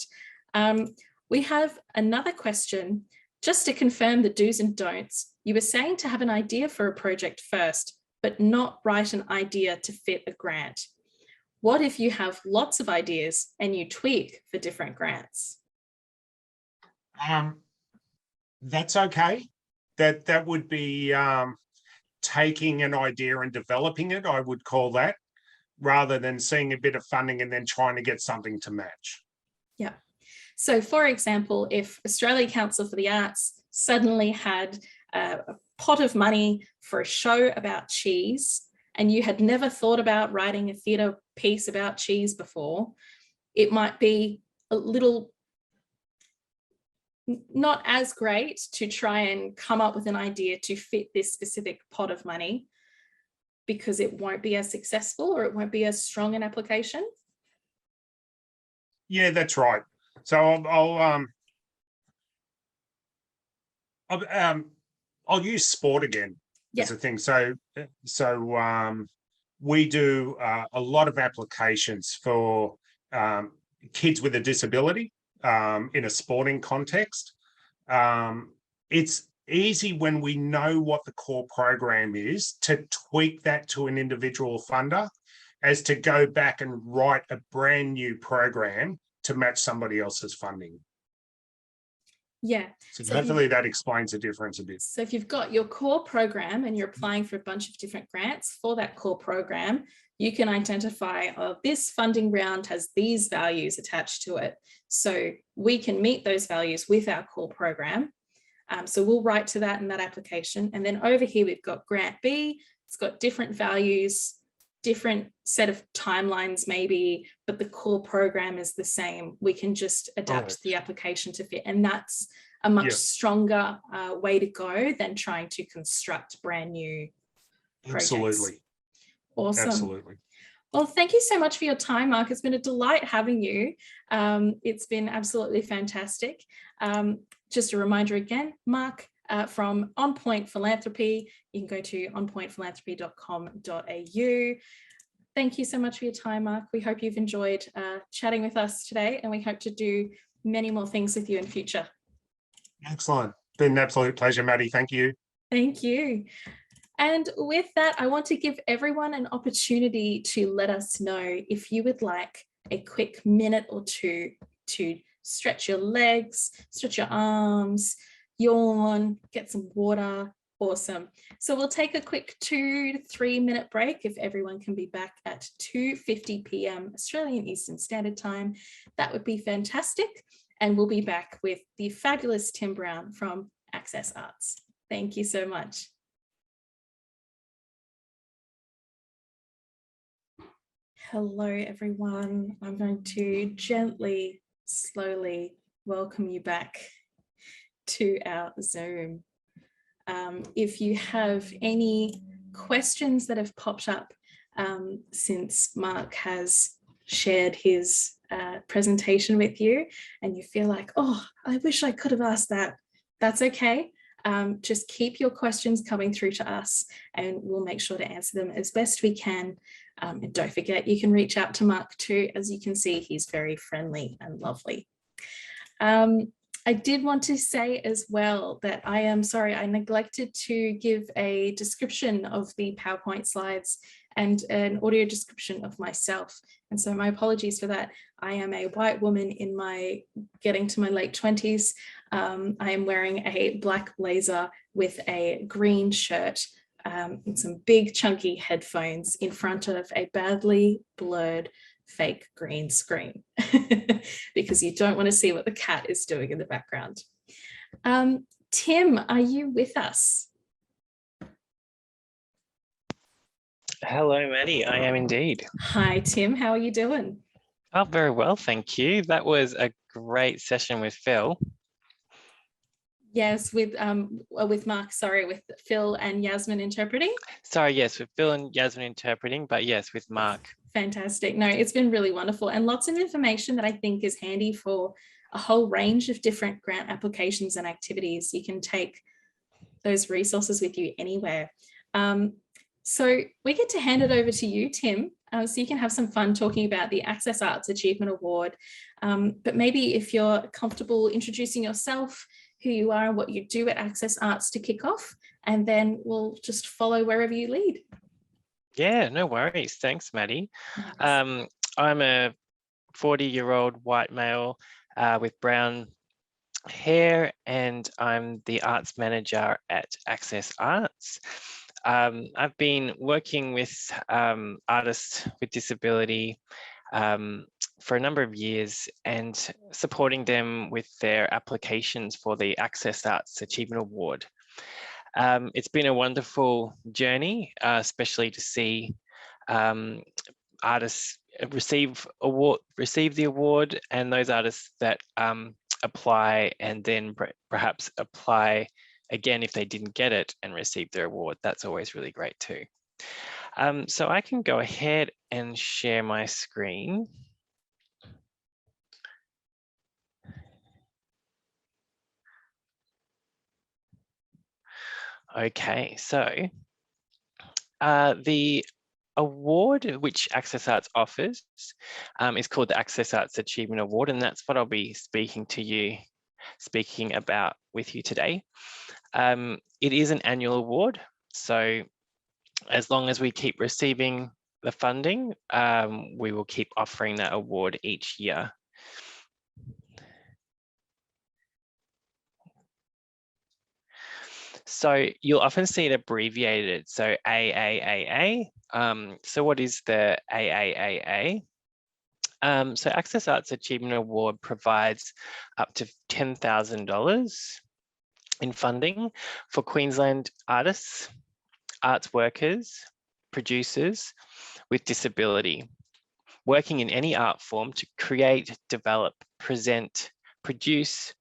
We have another question, just to confirm the do's and don'ts. You were saying to have an idea for a project first, but not write an idea to fit a grant. What if you have lots of ideas and you tweak for different grants? That's okay. That would be taking an idea and developing it, I would call that, rather than seeing a bit of funding and then trying to get something to match. Yeah. So for example, if Australia Council for the Arts suddenly had a pot of money for a show about cheese, and you had never thought about writing a theatre piece about cheese before, it might be a little not as great to try and come up with an idea to fit this specific pot of money, because it won't be as successful or it won't be as strong an application. Yeah, that's right. So I'll use sport again as a thing. So we do a lot of applications for kids with a disability in a sporting context. It's easy when we know what the core program is to tweak that to an individual funder as to go back and write a brand new program to match somebody else's funding. Yeah. So hopefully that explains the difference a bit. So if you've got your core program and you're applying for a bunch of different grants for that core program, you can identify, oh, this funding round has these values attached to it. So we can meet those values with our core program. So we'll write to that in that application. And then over here, we've got grant B. It's got different values, different set of timelines maybe, but the core program is the same. We can just adapt the application to fit. And that's a much stronger way to go than trying to construct brand new projects. Absolutely. Awesome. Absolutely. Well, thank you so much for your time, Marc. It's been a delight having you. It's been absolutely fantastic. Just a reminder again, Marc from On Point Philanthropy. You can go to onpointphilanthropy.com.au. Thank you so much for your time, Marc. We hope you've enjoyed chatting with us today, and we hope to do many more things with you in future. Excellent. Been an absolute pleasure, Maddie. Thank you. Thank you. And with that, I want to give everyone an opportunity to let us know if you would like a quick minute or two to stretch your legs, stretch your arms, yawn, get some water. Awesome. So we'll take a quick 2 to 3 minute break if everyone can be back at 2:50 p.m. Australian Eastern Standard Time. That would be fantastic. And we'll be back with the fabulous Tim Brown from Access Arts. Thank you so much. Hello, everyone. I'm going to gently, slowly welcome you back to our Zoom. If you have any questions that have popped up since Marc has shared his presentation with you and you feel like, oh, I wish I could have asked that, that's okay. Just keep your questions coming through to us and we'll make sure to answer them as best we can. And don't forget, you can reach out to Marc too. As you can see, he's very friendly and lovely. I did want to say as well that I am sorry, I neglected to give a description of the PowerPoint slides and an audio description of myself. And so my apologies for that. I am a white woman in my getting to my late 20s. I am wearing a black blazer with a green shirt and some big chunky headphones in front of a badly blurred fake green screen because you don't want to see what the cat is doing in the background. Tim, are you with us? Hello, Maddie. I am indeed. Hi, Tim. How are you doing? Oh, very well, thank you. That was a great session with Phil. Yes, with Marc, sorry, with Phil and Yasmin interpreting. Sorry, yes, with Phil and Yasmin interpreting, but yes, with Marc. Fantastic. No, it's been really wonderful and lots of information that I think is handy for a whole range of different grant applications and activities. You can take those resources with you anywhere. So we get to hand it over to you, Tim, so you can have some fun talking about the Access Arts Achievement Award. But maybe if you're comfortable introducing yourself, who you are and what you do at Access Arts to kick off, and then we'll just follow wherever you lead. Yeah, no worries. Thanks, Maddie. I'm a 40-year-old white male with brown hair, and I'm the arts manager at Access Arts. I've been working with artists with disability for a number of years and supporting them with their applications for the Access Arts Achievement Award. It's been a wonderful journey, especially to see artists receive the award, and those artists that apply and then perhaps apply again if they didn't get it and receive their award. That's always really great too. So I can go ahead and share my screen. Okay, so the award which Access Arts offers is called the Access Arts Achievement Award, and that's what I'll be speaking about with you today. It is an annual award, so as long as we keep receiving the funding, we will keep offering that award each year. So you'll often see it abbreviated, so AAAA. So what is the AAAA? So Access Arts Achievement Award provides up to $10,000 in funding for Queensland artists, arts workers, producers with disability, working in any art form to create, develop, present, produce,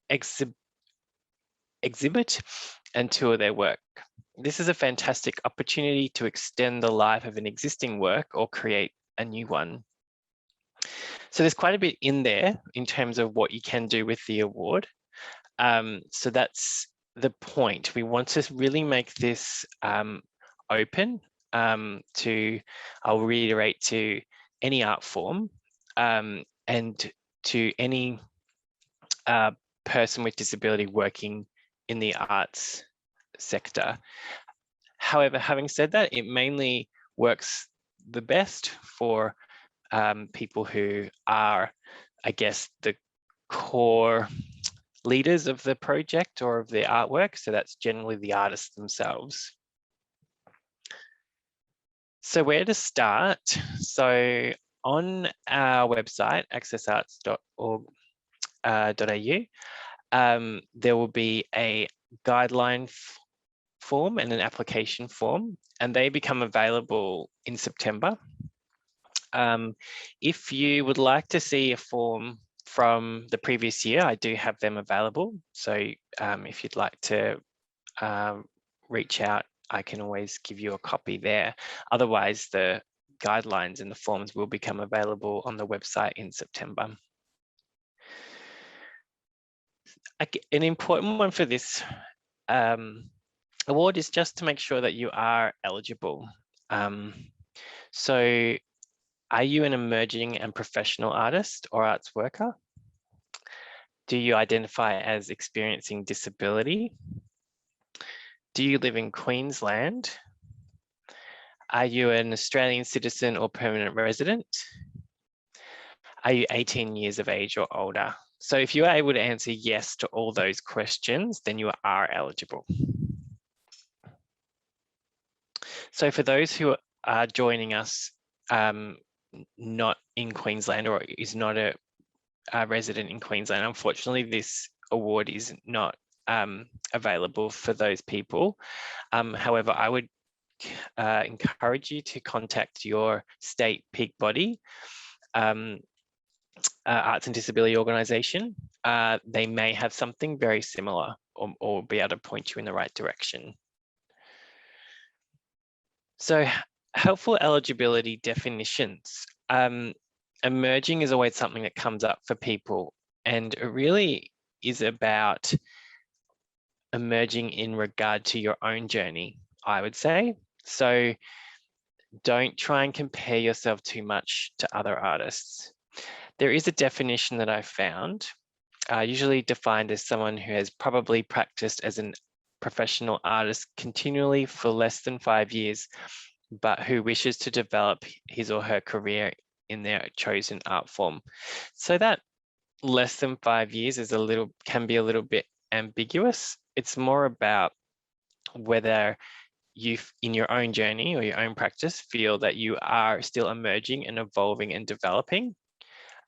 exhibit, and tour their work. This is a fantastic opportunity to extend the life of an existing work or create a new one. So there's quite a bit in there in terms of what you can do with the award. So that's the point. We want to really make this open to, I'll reiterate, to any art form and to any person with disability working in the arts sector. However, having said that, it mainly works the best for people who are, I guess, the core leaders of the project or of the artwork. So that's generally the artists themselves. So where to start? So on our website, accessarts.org.au, there will be a guideline form and an application form, and they become available in September. If you would like to see a form from the previous year, I do have them available. So if you'd like to reach out, I can always give you a copy there. Otherwise, the guidelines and the forms will become available on the website in September. An important one for this award is just to make sure that you are eligible. So are you an emerging and professional artist or arts worker? Do you identify as experiencing disability? Do you live in Queensland? Are you an Australian citizen or permanent resident? Are you 18 years of age or older? So if you are able to answer yes to all those questions, then you are eligible. So for those who are joining us not in Queensland or is not a resident in Queensland, unfortunately, this award is not available for those people. However, I would encourage you to contact your state peak body, Arts and Disability Organisation. They may have something very similar or be able to point you in the right direction. So helpful eligibility definitions. Emerging is always something that comes up for people, and it really is about emerging in regard to your own journey, I would say. So don't try and compare yourself too much to other artists. There is a definition that I found, usually defined as someone who has probably practiced as a professional artist continually for less than 5 years, but who wishes to develop his or her career in their chosen art form. So that less than 5 years is can be a little bit ambiguous. It's more about whether you, in your own journey or your own practice, feel that you are still emerging and evolving and developing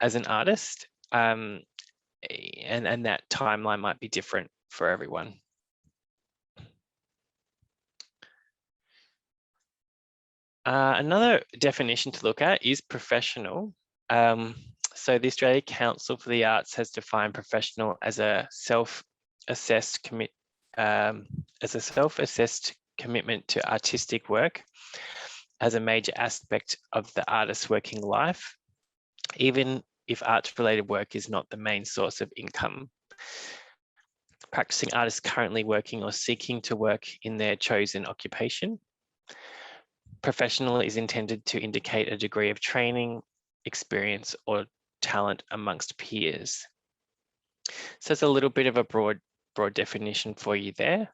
as an artist, and that timeline might be different for everyone. Another definition to look at is professional. So the Australian Council for the Arts has defined professional as a self-assessed commitment to artistic work as a major aspect of the artist's working life, even if arts-related work is not the main source of income. practicing artists currently working or seeking to work in their chosen occupation. Professional is intended to indicate a degree of training, experience, or talent amongst peers. So it's a little bit of a broad definition for you there.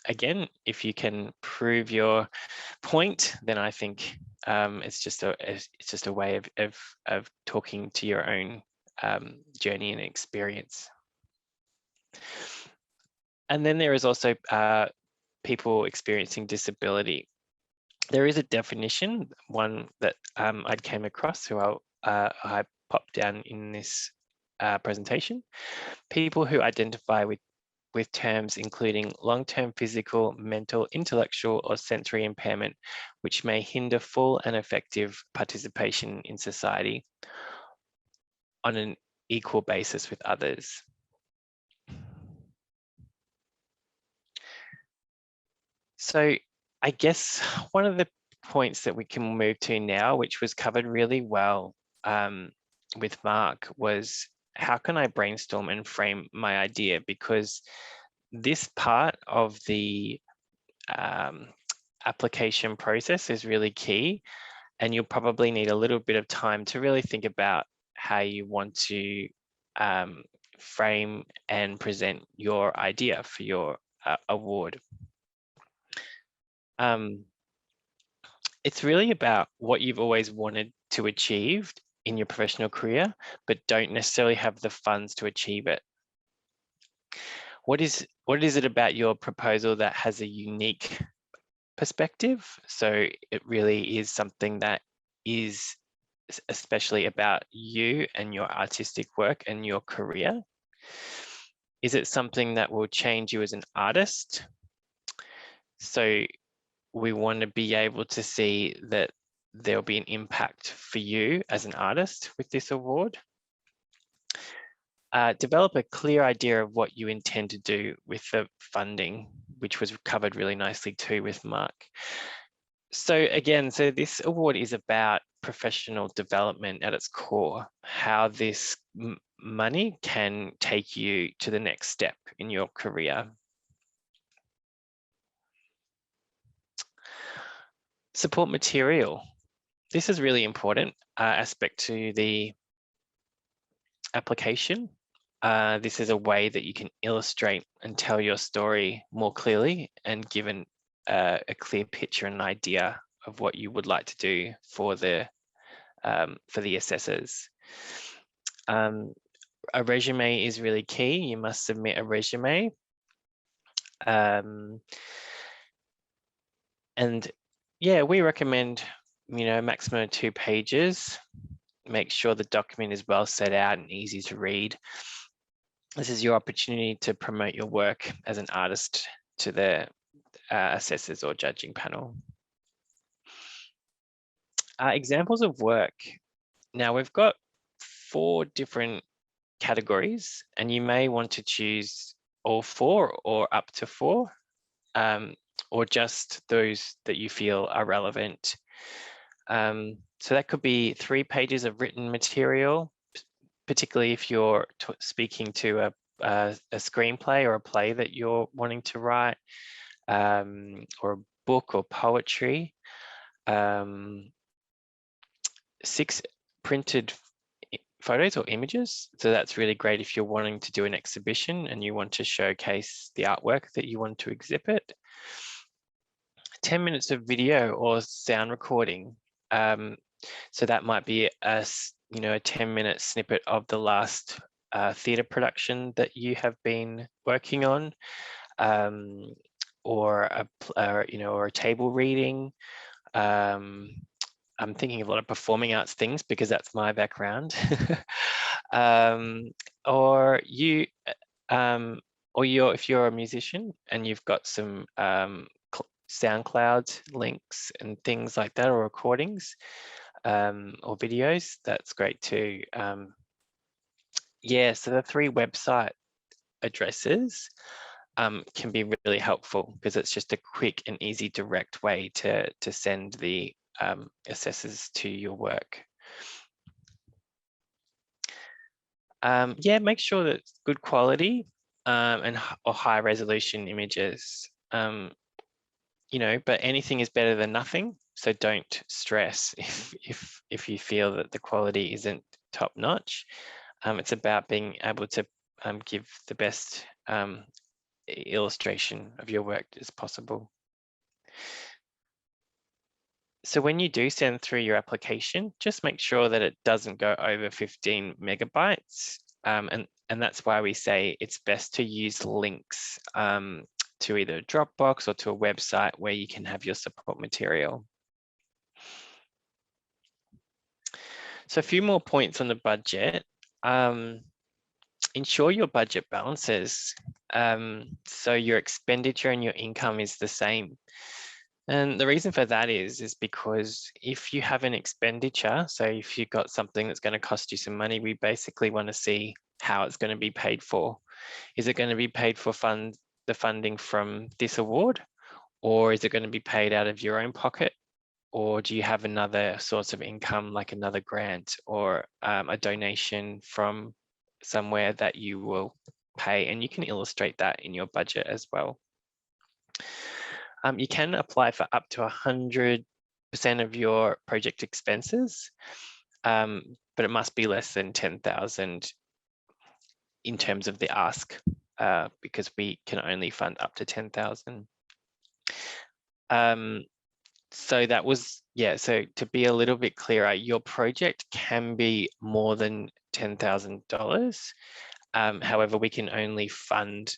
Again, if you can prove your point, then I think it's just a way of talking to your own journey and experience. And then there is also people experiencing disability. There is a definition, one that I came across, who I popped down in this presentation. People who identify with terms including long-term physical, mental, intellectual, or sensory impairment, which may hinder full and effective participation in society on an equal basis with others. So I guess one of the points that we can move to now, which was covered really well with Marc, was how can I brainstorm and frame my idea? Because this part of the application process is really key, and you'll probably need a little bit of time to really think about how you want to frame and present your idea for your award. It's really about what you've always wanted to achieve in your professional career, but don't necessarily have the funds to achieve it. What is it about your proposal that has a unique perspective? So it really is something that is especially about you and your artistic work and your career. Is it something that will change you as an artist? So we want to be able to see that there'll be an impact for you as an artist with this award. Develop a clear idea of what you intend to do with the funding, which was covered really nicely too with Marc. So again, so this award is about professional development at its core, how this money can take you to the next step in your career. Support material. This is really important aspect to the application. This is a way that you can illustrate and tell your story more clearly and give a clear picture and idea of what you would like to do for the assessors. A resume is really key. You must submit a resume. And yeah, we recommend, maximum of 2 pages. Make sure the document is well set out and easy to read. This is your opportunity to promote your work as an artist to the assessors or judging panel. Examples of work. Now we've got 4 different categories, and you may want to choose all 4 or up to 4, or just those that you feel are relevant. So that could be 3 pages of written material, particularly if you're speaking to a screenplay or a play that you're wanting to write, or a book or poetry. 6 printed photos or images. So that's really great if you're wanting to do an exhibition and you want to showcase the artwork that you want to exhibit. 10 minutes of video or sound recording. So that might be a 10-minute snippet of the last theatre production that you have been working on, or a table reading. I'm thinking of a lot of performing arts things because that's my background. Or if you're a musician and you've got some SoundCloud links and things like that, or recordings, or videos, that's great too. Yeah, so the 3 website addresses can be really helpful because it's just a quick and easy, direct way to send the assessors to your work. Yeah, make sure that it's good quality. or high resolution images. You know, but anything is better than nothing. So don't stress if you feel that the quality isn't top notch. It's about being able to give the best illustration of your work as possible. So when you do send through your application, just make sure that it doesn't go over 15 megabytes. And that's why we say it's best to use links to either a Dropbox or to a website where you can have your support material. So a few more points on the budget. Ensure your budget balances. So your expenditure and your income is the same. And the reason for that is because if you have an expenditure, so if you've got something that's going to cost you some money, we basically want to see how it's going to be paid for. Is it going to be paid for the funding from this award, or is it going to be paid out of your own pocket? Or do you have another source of income, like another grant or a donation from somewhere that you will pay? And you can illustrate that in your budget as well. You can apply for up to 100% of your project expenses, but it must be less than 10,000 in terms of the ask, because we can only fund up to 10,000. So that was, yeah, so to be a little bit clearer, your project can be more than $10,000. However, we can only fund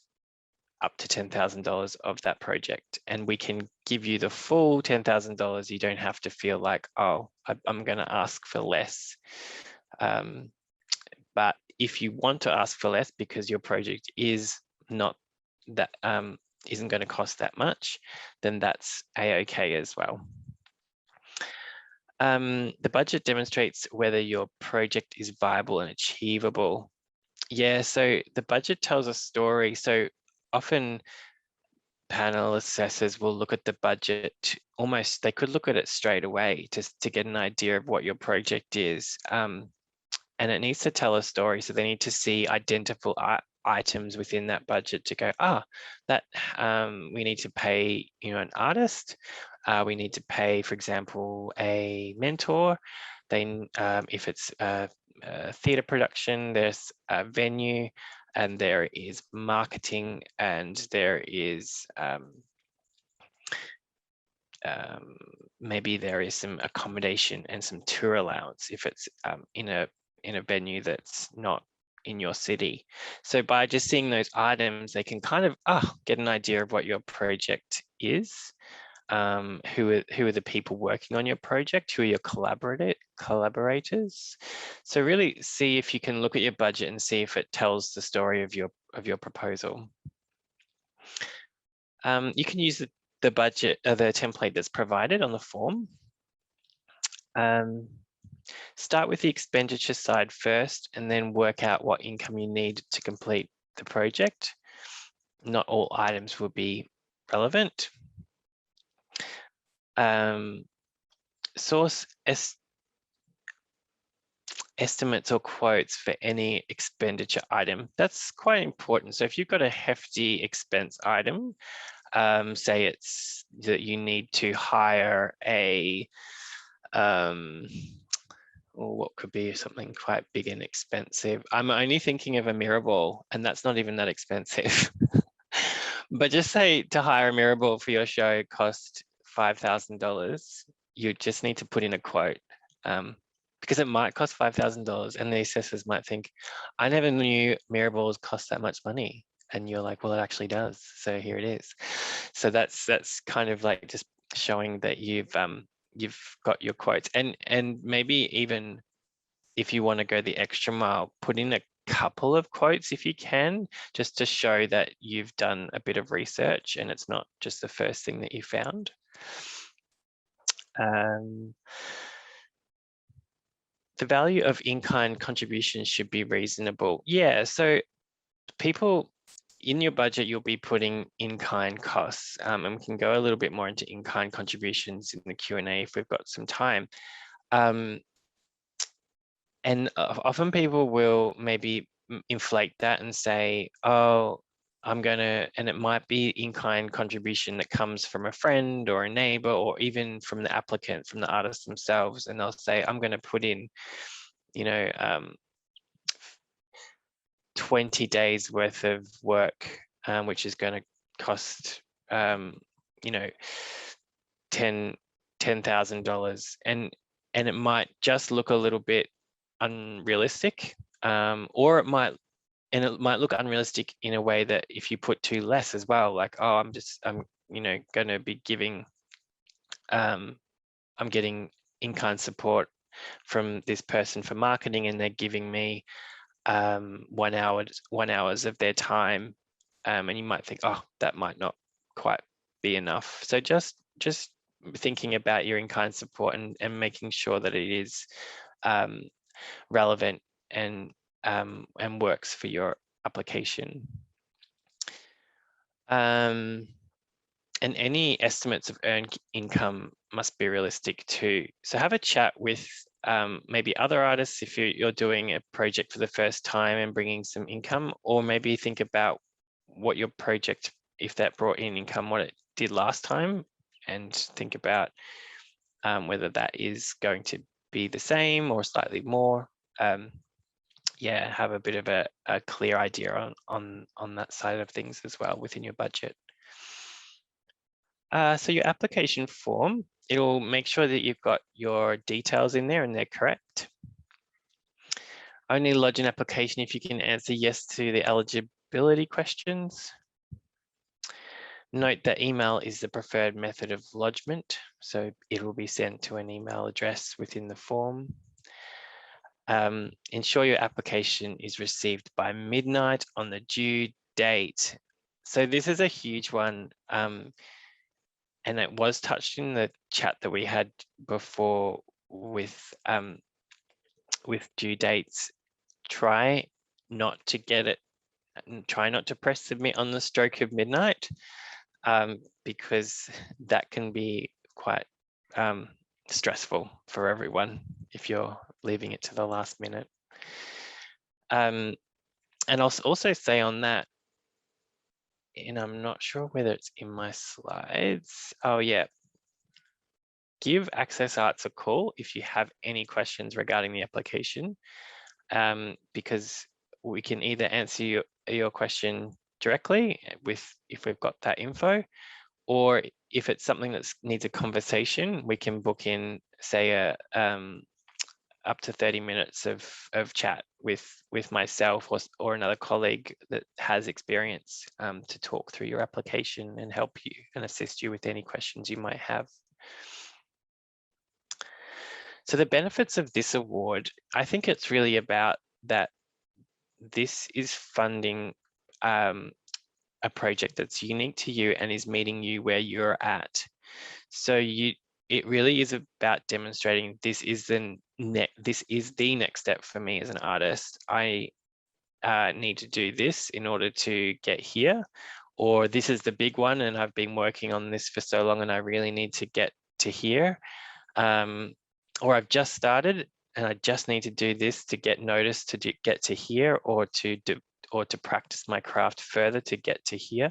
up to $10,000 of that project, and we can give you the full $10,000. You don't have to feel like, oh, I'm going to ask for less. But if you want to ask for less because your project is not that isn't going to cost that much, then that's a-okay as well. The budget demonstrates whether your project is viable and achievable. Yeah, so the budget tells a story. So often panel assessors will look at the budget almost, they could look at it straight away to get an idea of what your project is. And it needs to tell a story. So they need to see identifiable items within that budget to go, that we need to pay, an artist. We need to pay, for example, a mentor. Then if it's a theatre production, there's a venue, and there is marketing, and there is maybe there is some accommodation and some tour allowance if it's in a venue that's not in your city. So by just seeing those items, they can kind of get an idea of what your project is. Who are the people working on your project? Who are your collaborators? So really see if you can look at your budget and see if it tells the story of your proposal. You can use the budget, the template that's provided on the form. Start with the expenditure side first, and then work out what income you need to complete the project. Not all items will be relevant. Source estimates or quotes for any expenditure item. That's quite important. So if you've got a hefty expense item, say it's that you need to hire a or what could be something quite big and expensive. I'm only thinking of a mirror ball, and that's not even that expensive. But just say to hire a mirror ball for your show cost $5,000. You just need to put in a quote, because it might cost $5,000, and the assessors might think, I never knew mirror balls cost that much money. And you're like, well, it actually does. So here it is. So that's kind of like just showing that you've got your quotes, and maybe even if you want to go the extra mile, put in a couple of quotes if you can, just to show that you've done a bit of research and it's not just the first thing that you found. The value of in-kind contributions should be reasonable. Yeah, so people in your budget, you'll be putting in-kind costs, and we can go a little bit more into in-kind contributions in the Q&A if we've got some time. And often people will maybe inflate that and say, oh, and it might be in-kind contribution that comes from a friend or a neighbor, or even from the applicant, from the artist themselves. And they'll say, I'm going to put in, 20 days worth of work, which is going to cost, $10,000. And it might just look a little bit unrealistic, or it might look unrealistic in a way that if you put too less as well, like, oh, I'm going to be giving, I'm getting in-kind support from this person for marketing, and they're giving me 1 hours of their time, and you might think, oh, that might not quite be enough. So just thinking about your in-kind support and making sure that it is relevant and works for your application. And any estimates of earned income must be realistic too. So have a chat with maybe other artists if you're doing a project for the first time and bringing some income, or maybe think about what your project, if that brought in income, what it did last time, and think about whether that is going to be the same or slightly more. Yeah, have a bit of a clear idea on that side of things as well within your budget. So your application form, it'll make sure that you've got your details in there and they're correct. Only lodge an application if you can answer yes to the eligibility questions. Note that email is the preferred method of lodgement, so it will be sent to an email address within the form. Ensure your application is received by midnight on the due date. So this is a huge one, and it was touched in the chat that we had before with due dates. Try not to get it, try not to press submit on the stroke of midnight, because that can be quite stressful for everyone if you're leaving it to the last minute. And I'll also say on that, and I'm not sure whether it's in my slides. Oh yeah. Give Access Arts a call if you have any questions regarding the application, because we can either answer your question directly if we've got that info, or if it's something that needs a conversation, we can book in, say, up to 30 minutes of chat with myself or another colleague that has experience to talk through your application and help you and assist you with any questions you might have. So the benefits of this award, I think it's really about that this is funding a project that's unique to you and is meeting you where you're at. So it really is about demonstrating this is the next step for me as an artist. I need to do this in order to get here, or this is the big one and I've been working on this for so long and I really need to get to here. Or I've just started and I just need to do this to get noticed to get to here, or to practice my craft further to get to here.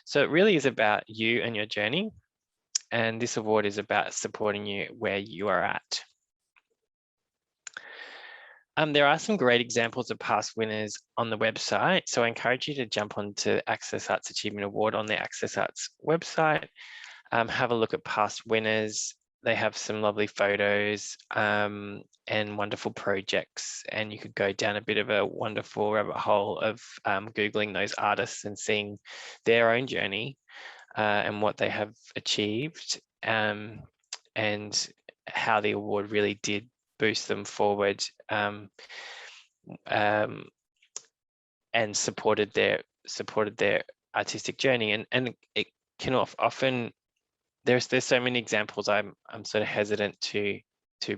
So it really is about you and your journey. And this award is about supporting you where you are at. There are some great examples of past winners on the website. So I encourage you to jump onto Access Arts Achievement Award on the Access Arts website. Have a look at past winners. They have some lovely photos and wonderful projects. And you could go down a bit of a wonderful rabbit hole of Googling those artists and seeing their own journey and what they have achieved, and how the award really did boost them forward, and supported their artistic journey. And it can often, there's so many examples. I'm sort of hesitant to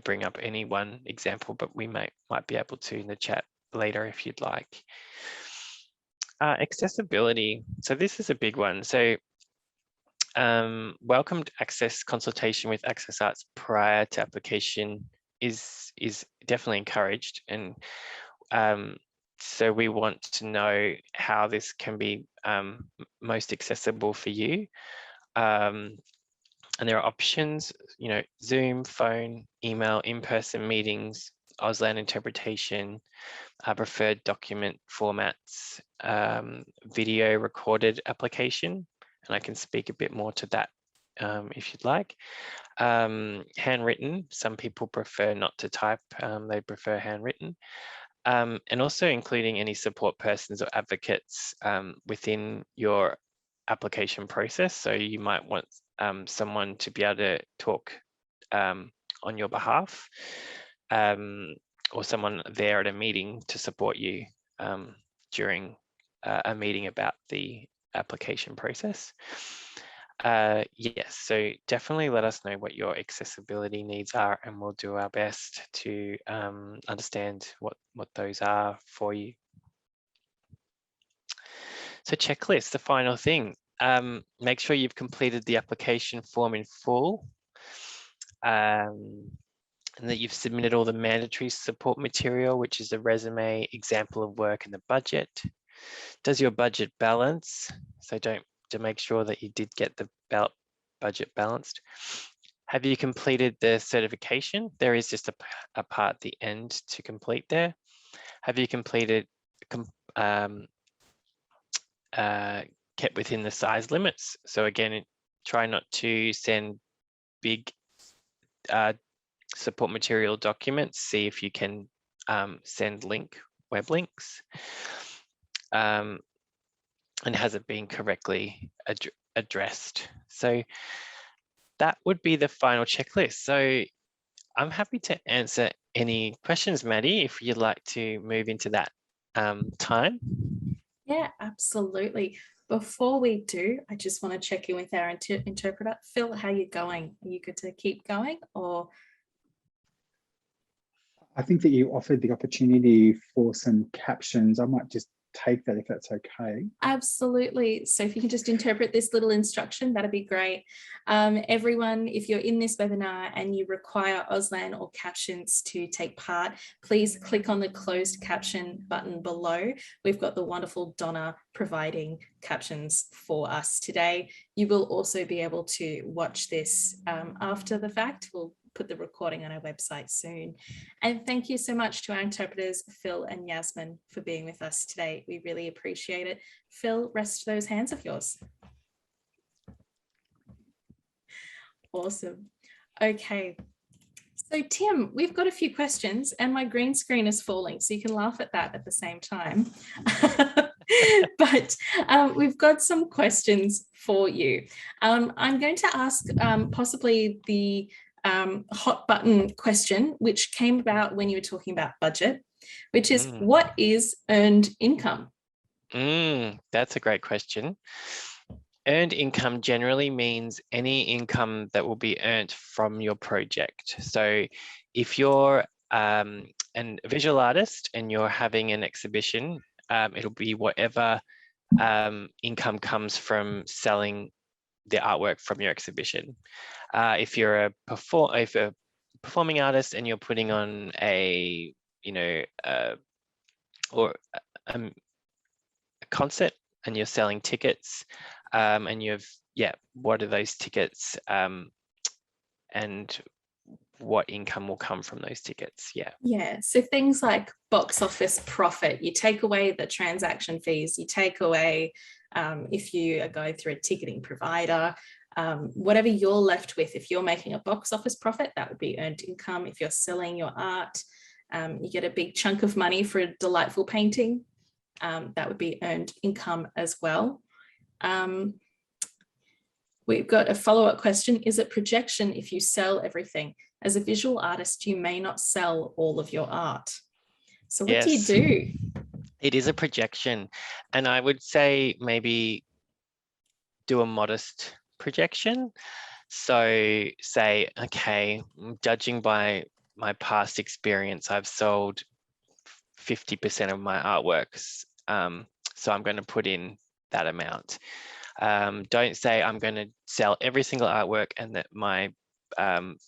bring up any one example, but we might be able to in the chat later if you'd like. Accessibility. So this is a big one. So welcomed access consultation with Access Arts prior to application is definitely encouraged, and so we want to know how this can be most accessible for you. And there are options, you know, Zoom, phone, email, in-person meetings, Auslan interpretation, preferred document formats, video recorded application, and I can speak a bit more to that if you'd like. Handwritten, some people prefer not to type, they prefer handwritten. And also including any support persons or advocates within your application process. So you might want someone to be able to talk on your behalf, or someone there at a meeting to support you during a meeting about the application process. Yes, so definitely let us know what your accessibility needs are, and we'll do our best to understand what those are for you. So checklist, the final thing. Make sure you've completed the application form in full, and that you've submitted all the mandatory support material, which is the resume, example of work, and the budget. Does your budget balance? So to make sure that you did get the budget balanced. Have you completed the certification? There is just a part at the end to complete there. Have you completed, kept within the size limits? So again, try not to send big support material documents. See if you can send web links. And has it been correctly addressed? So that would be the final checklist. So I'm happy to answer any questions, Maddie, if you'd like to move into that time. Yeah, absolutely. Before we do, I just want to check in with our interpreter. Phil, how are you going? Are you good to keep going, or? I think that you offered the opportunity for some captions. I might just take that if that's okay. Absolutely. So if you can just interpret this little instruction, that'd be great. Everyone, if you're in this webinar and you require Auslan or captions to take part, please click on the closed caption button below. We've got the wonderful Donna providing captions for us today. You will also be able to watch this after the fact. We'll put the recording on our website soon. And thank you so much to our interpreters, Phil and Yasmin, for being with us today. We really appreciate it. Phil, rest those hands of yours. Awesome. Okay. So Tim, we've got a few questions and my green screen is falling, so you can laugh at that at the same time. But we've got some questions for you. I'm going to ask possibly the hot button question, which came about when you were talking about budget, which is what is earned income? That's a great question. Earned income generally means any income that will be earned from your project. So if you're a visual artist and you're having an exhibition, it'll be whatever income comes from selling the artwork from your exhibition. If you're a performing artist and you're putting on a concert and you're selling tickets, and what are those tickets, and what income will come from those tickets? Yeah, so things like box office profit, you take away the transaction fees, you take away if you are going through a ticketing provider, whatever you're left with. If you're making a box office profit, that would be earned income. If you're selling your art, you get a big chunk of money for a delightful painting, that would be earned income as well. We've got a follow-up question. Is it projection if you sell everything? As a visual artist, you may not sell all of your art. So what do you do? It is a projection. And I would say maybe do a modest projection. So say, okay, judging by my past experience, I've sold 50% of my artworks. So I'm going to put in that amount. Don't say I'm going to sell every single artwork and that my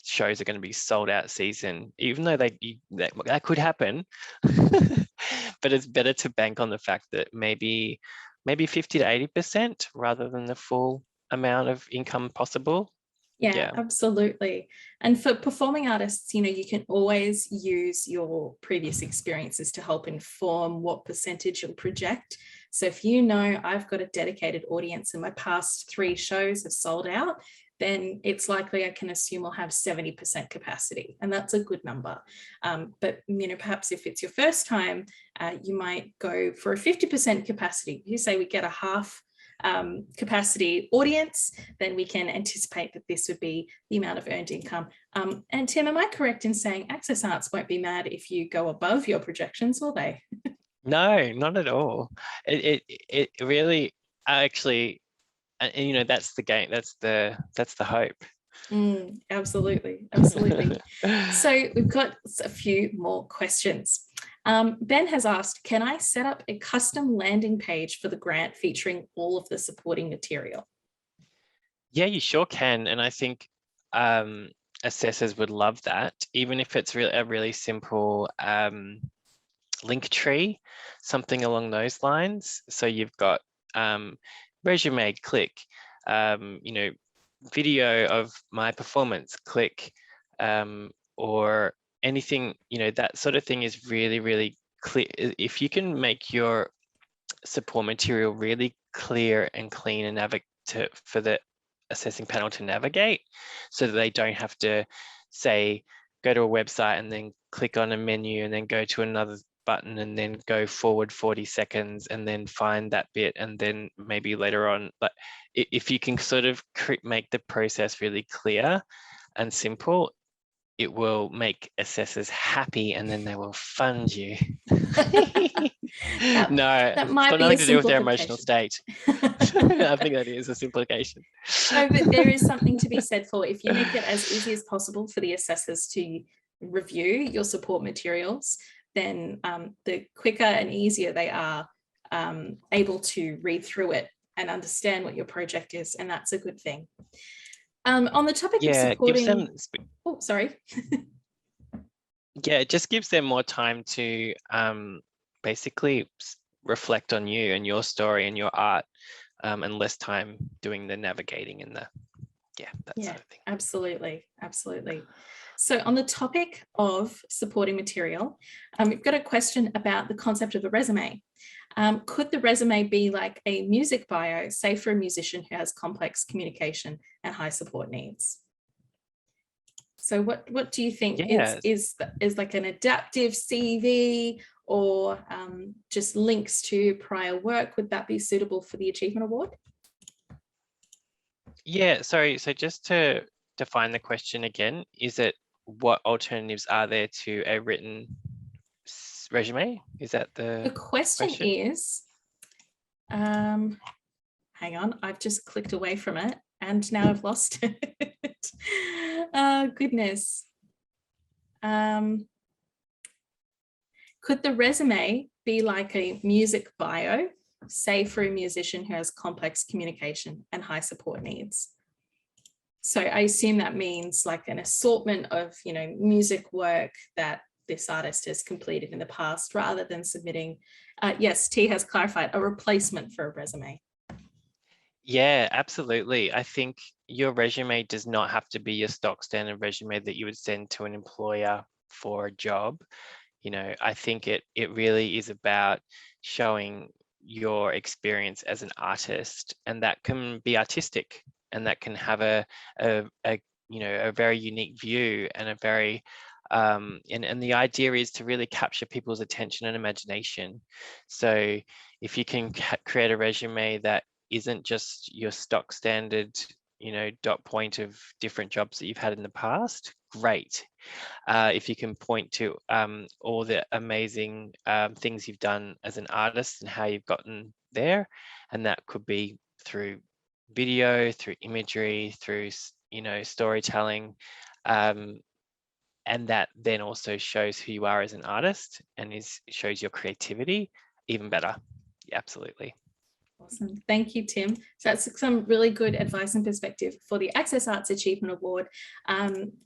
shows are going to be sold out season, even though that could happen. But it's better to bank on the fact that maybe 50 to 80% rather than the full amount of income possible. Yeah, absolutely. And for performing artists, you know, you can always use your previous experiences to help inform what percentage you'll project. So if you know I've got a dedicated audience and my past 3 shows have sold out, then it's likely I can assume I'll have 70% capacity, and that's a good number. But you know, perhaps if it's your first time, you might go for a 50% capacity. You say we get a half capacity audience, then we can anticipate that this would be the amount of earned income. And Tim, am I correct in saying Access Arts won't be mad if you go above your projections, will they? No, not at all. It really, actually, and you know, that's the game. That's the hope. Absolutely. So we've got a few more questions. Ben has asked, can I set up a custom landing page for the grant featuring all of the supporting material? Yeah, you sure can. And I think assessors would love that, even if it's a really simple link tree, something along those lines. So you've got resume, click, you know, video of my performance, click, or anything, you know, that sort of thing is really, really clear. If you can make your support material really clear and clean and for the assessing panel to navigate, so that they don't have to say, go to a website and then click on a menu and then go to another button and then go forward 40 seconds and then find that bit and then maybe later on. But if you can sort of make the process really clear and simple, it will make assessors happy and then they will fund you. that might got be nothing to do with their emotional state. I think that is a simplification. No, but there is something to be said for, if you make it as easy as possible for the assessors to review your support materials, then the quicker and easier they are able to read through it and understand what your project is, and that's a good thing. On the topic of supporting... Oh, sorry. Yeah, it just gives them more time to basically reflect on you and your story and your art, and less time doing the navigating and that sort of thing. Absolutely. So on the topic of supporting material, we've got a question about the concept of a resume. Could the resume be like a music bio, say for a musician who has complex communication and high support needs? So what do you think is like an adaptive CV, or just links to prior work? Would that be suitable for the Achievement Award? Yeah, sorry. So just to define the question again, is it what alternatives are there to a written resume? Is that the question? Is, hang on, I've just clicked away from it and now I've lost it. Oh, goodness. Could the resume be like a music bio, say for a musician who has complex communication and high support needs? So I assume that means like an assortment of, you know, music work that this artist has completed in the past, rather than submitting, yes, T has clarified, a replacement for a resume. Yeah, absolutely. I think your resume does not have to be your stock standard resume that you would send to an employer for a job. You know, I think it really is about showing your experience as an artist, and that can be artistic, and that can have a you know, a very unique view and a very and the idea is to really capture people's attention and imagination. So if you can create a resume that isn't just your stock standard, you know, dot point of different jobs that you've had in the past, great. If you can point to all the amazing things you've done as an artist and how you've gotten there, and that could be through video, through imagery, through, you know, storytelling, and that then also shows who you are as an artist and shows your creativity, even better. Yeah, absolutely. Awesome. Thank you, Tim. So that's some really good advice and perspective for the Access Arts Achievement Award.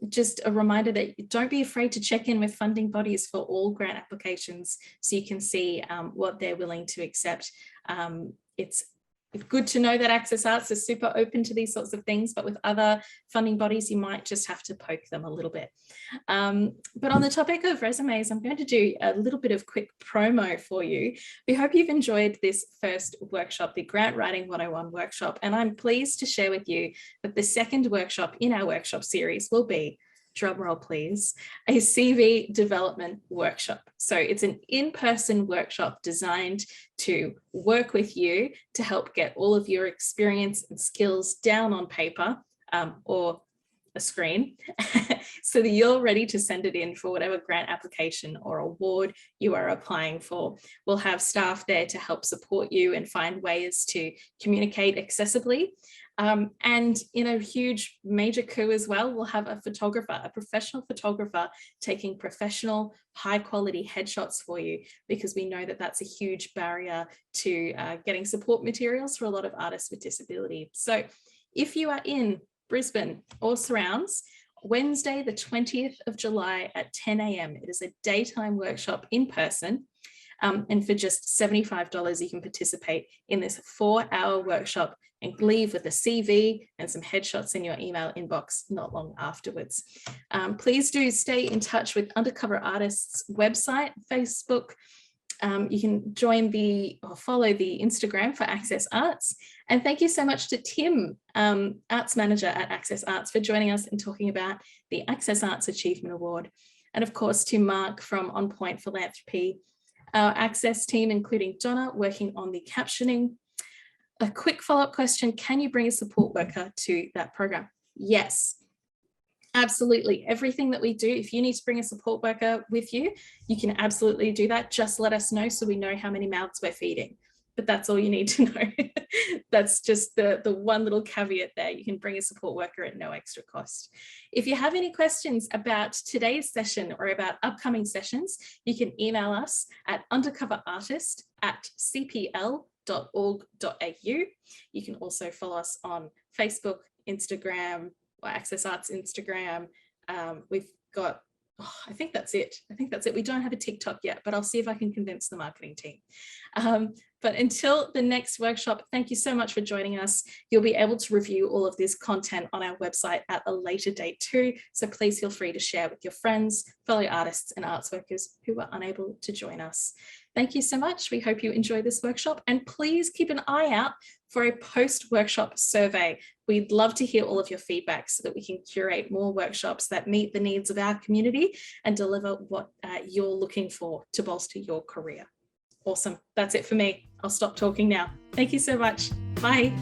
Just a reminder that don't be afraid to check in with funding bodies for all grant applications so you can see what they're willing to accept. It's good to know that Access Arts is super open to these sorts of things, but with other funding bodies, you might just have to poke them a little bit. But on the topic of resumes, I'm going to do a little bit of quick promo for you. We hope you've enjoyed this first workshop, the Grant Writing 101 workshop, and I'm pleased to share with you that the second workshop in our workshop series will be, drum roll please, a CV development workshop. So it's an in-person workshop designed to work with you to help get all of your experience and skills down on paper or a screen so that you're ready to send it in for whatever grant application or award you are applying for. We'll have staff there to help support you and find ways to communicate accessibly. And in a huge major coup as well, we'll have a photographer, a professional photographer taking professional, high quality headshots for you, because we know that that's a huge barrier to getting support materials for a lot of artists with disability. So if you are in Brisbane or surrounds, Wednesday, the 20th of July at 10 a.m. It is a daytime workshop in person. And for just $75, you can participate in this 4-hour workshop and leave with a CV and some headshots in your email inbox not long afterwards. Please do stay in touch with Undercover Artists website, Facebook. You can join or follow the Instagram for Access Arts. And thank you so much to Tim, Arts Manager at Access Arts, for joining us and talking about the Access Arts Achievement Award. And of course to Marc from On Point Philanthropy, our Access team, including Donna, working on the captioning. A quick follow-up question, can you bring a support worker to that program? Yes. Absolutely. Everything that we do, if you need to bring a support worker with you, you can absolutely do that. Just let us know so we know how many mouths we're feeding. But that's all you need to know. That's just the one little caveat there. You can bring a support worker at no extra cost. If you have any questions about today's session or about upcoming sessions, you can email us at undercoverartist@cpl.org.au. You can also follow us on Facebook, Instagram, or Access Arts Instagram. We've got, I think that's it. We don't have a TikTok yet, but I'll see if I can convince the marketing team. But until the next workshop, thank you so much for joining us. You'll be able to review all of this content on our website at a later date too. So please feel free to share with your friends, fellow artists and arts workers who were unable to join us. Thank you so much. We hope you enjoy this workshop, and please keep an eye out for a post-workshop survey. We'd love to hear all of your feedback so that we can curate more workshops that meet the needs of our community and deliver what you're looking for to bolster your career. Awesome. That's it for me. I'll stop talking now. Thank you so much. Bye.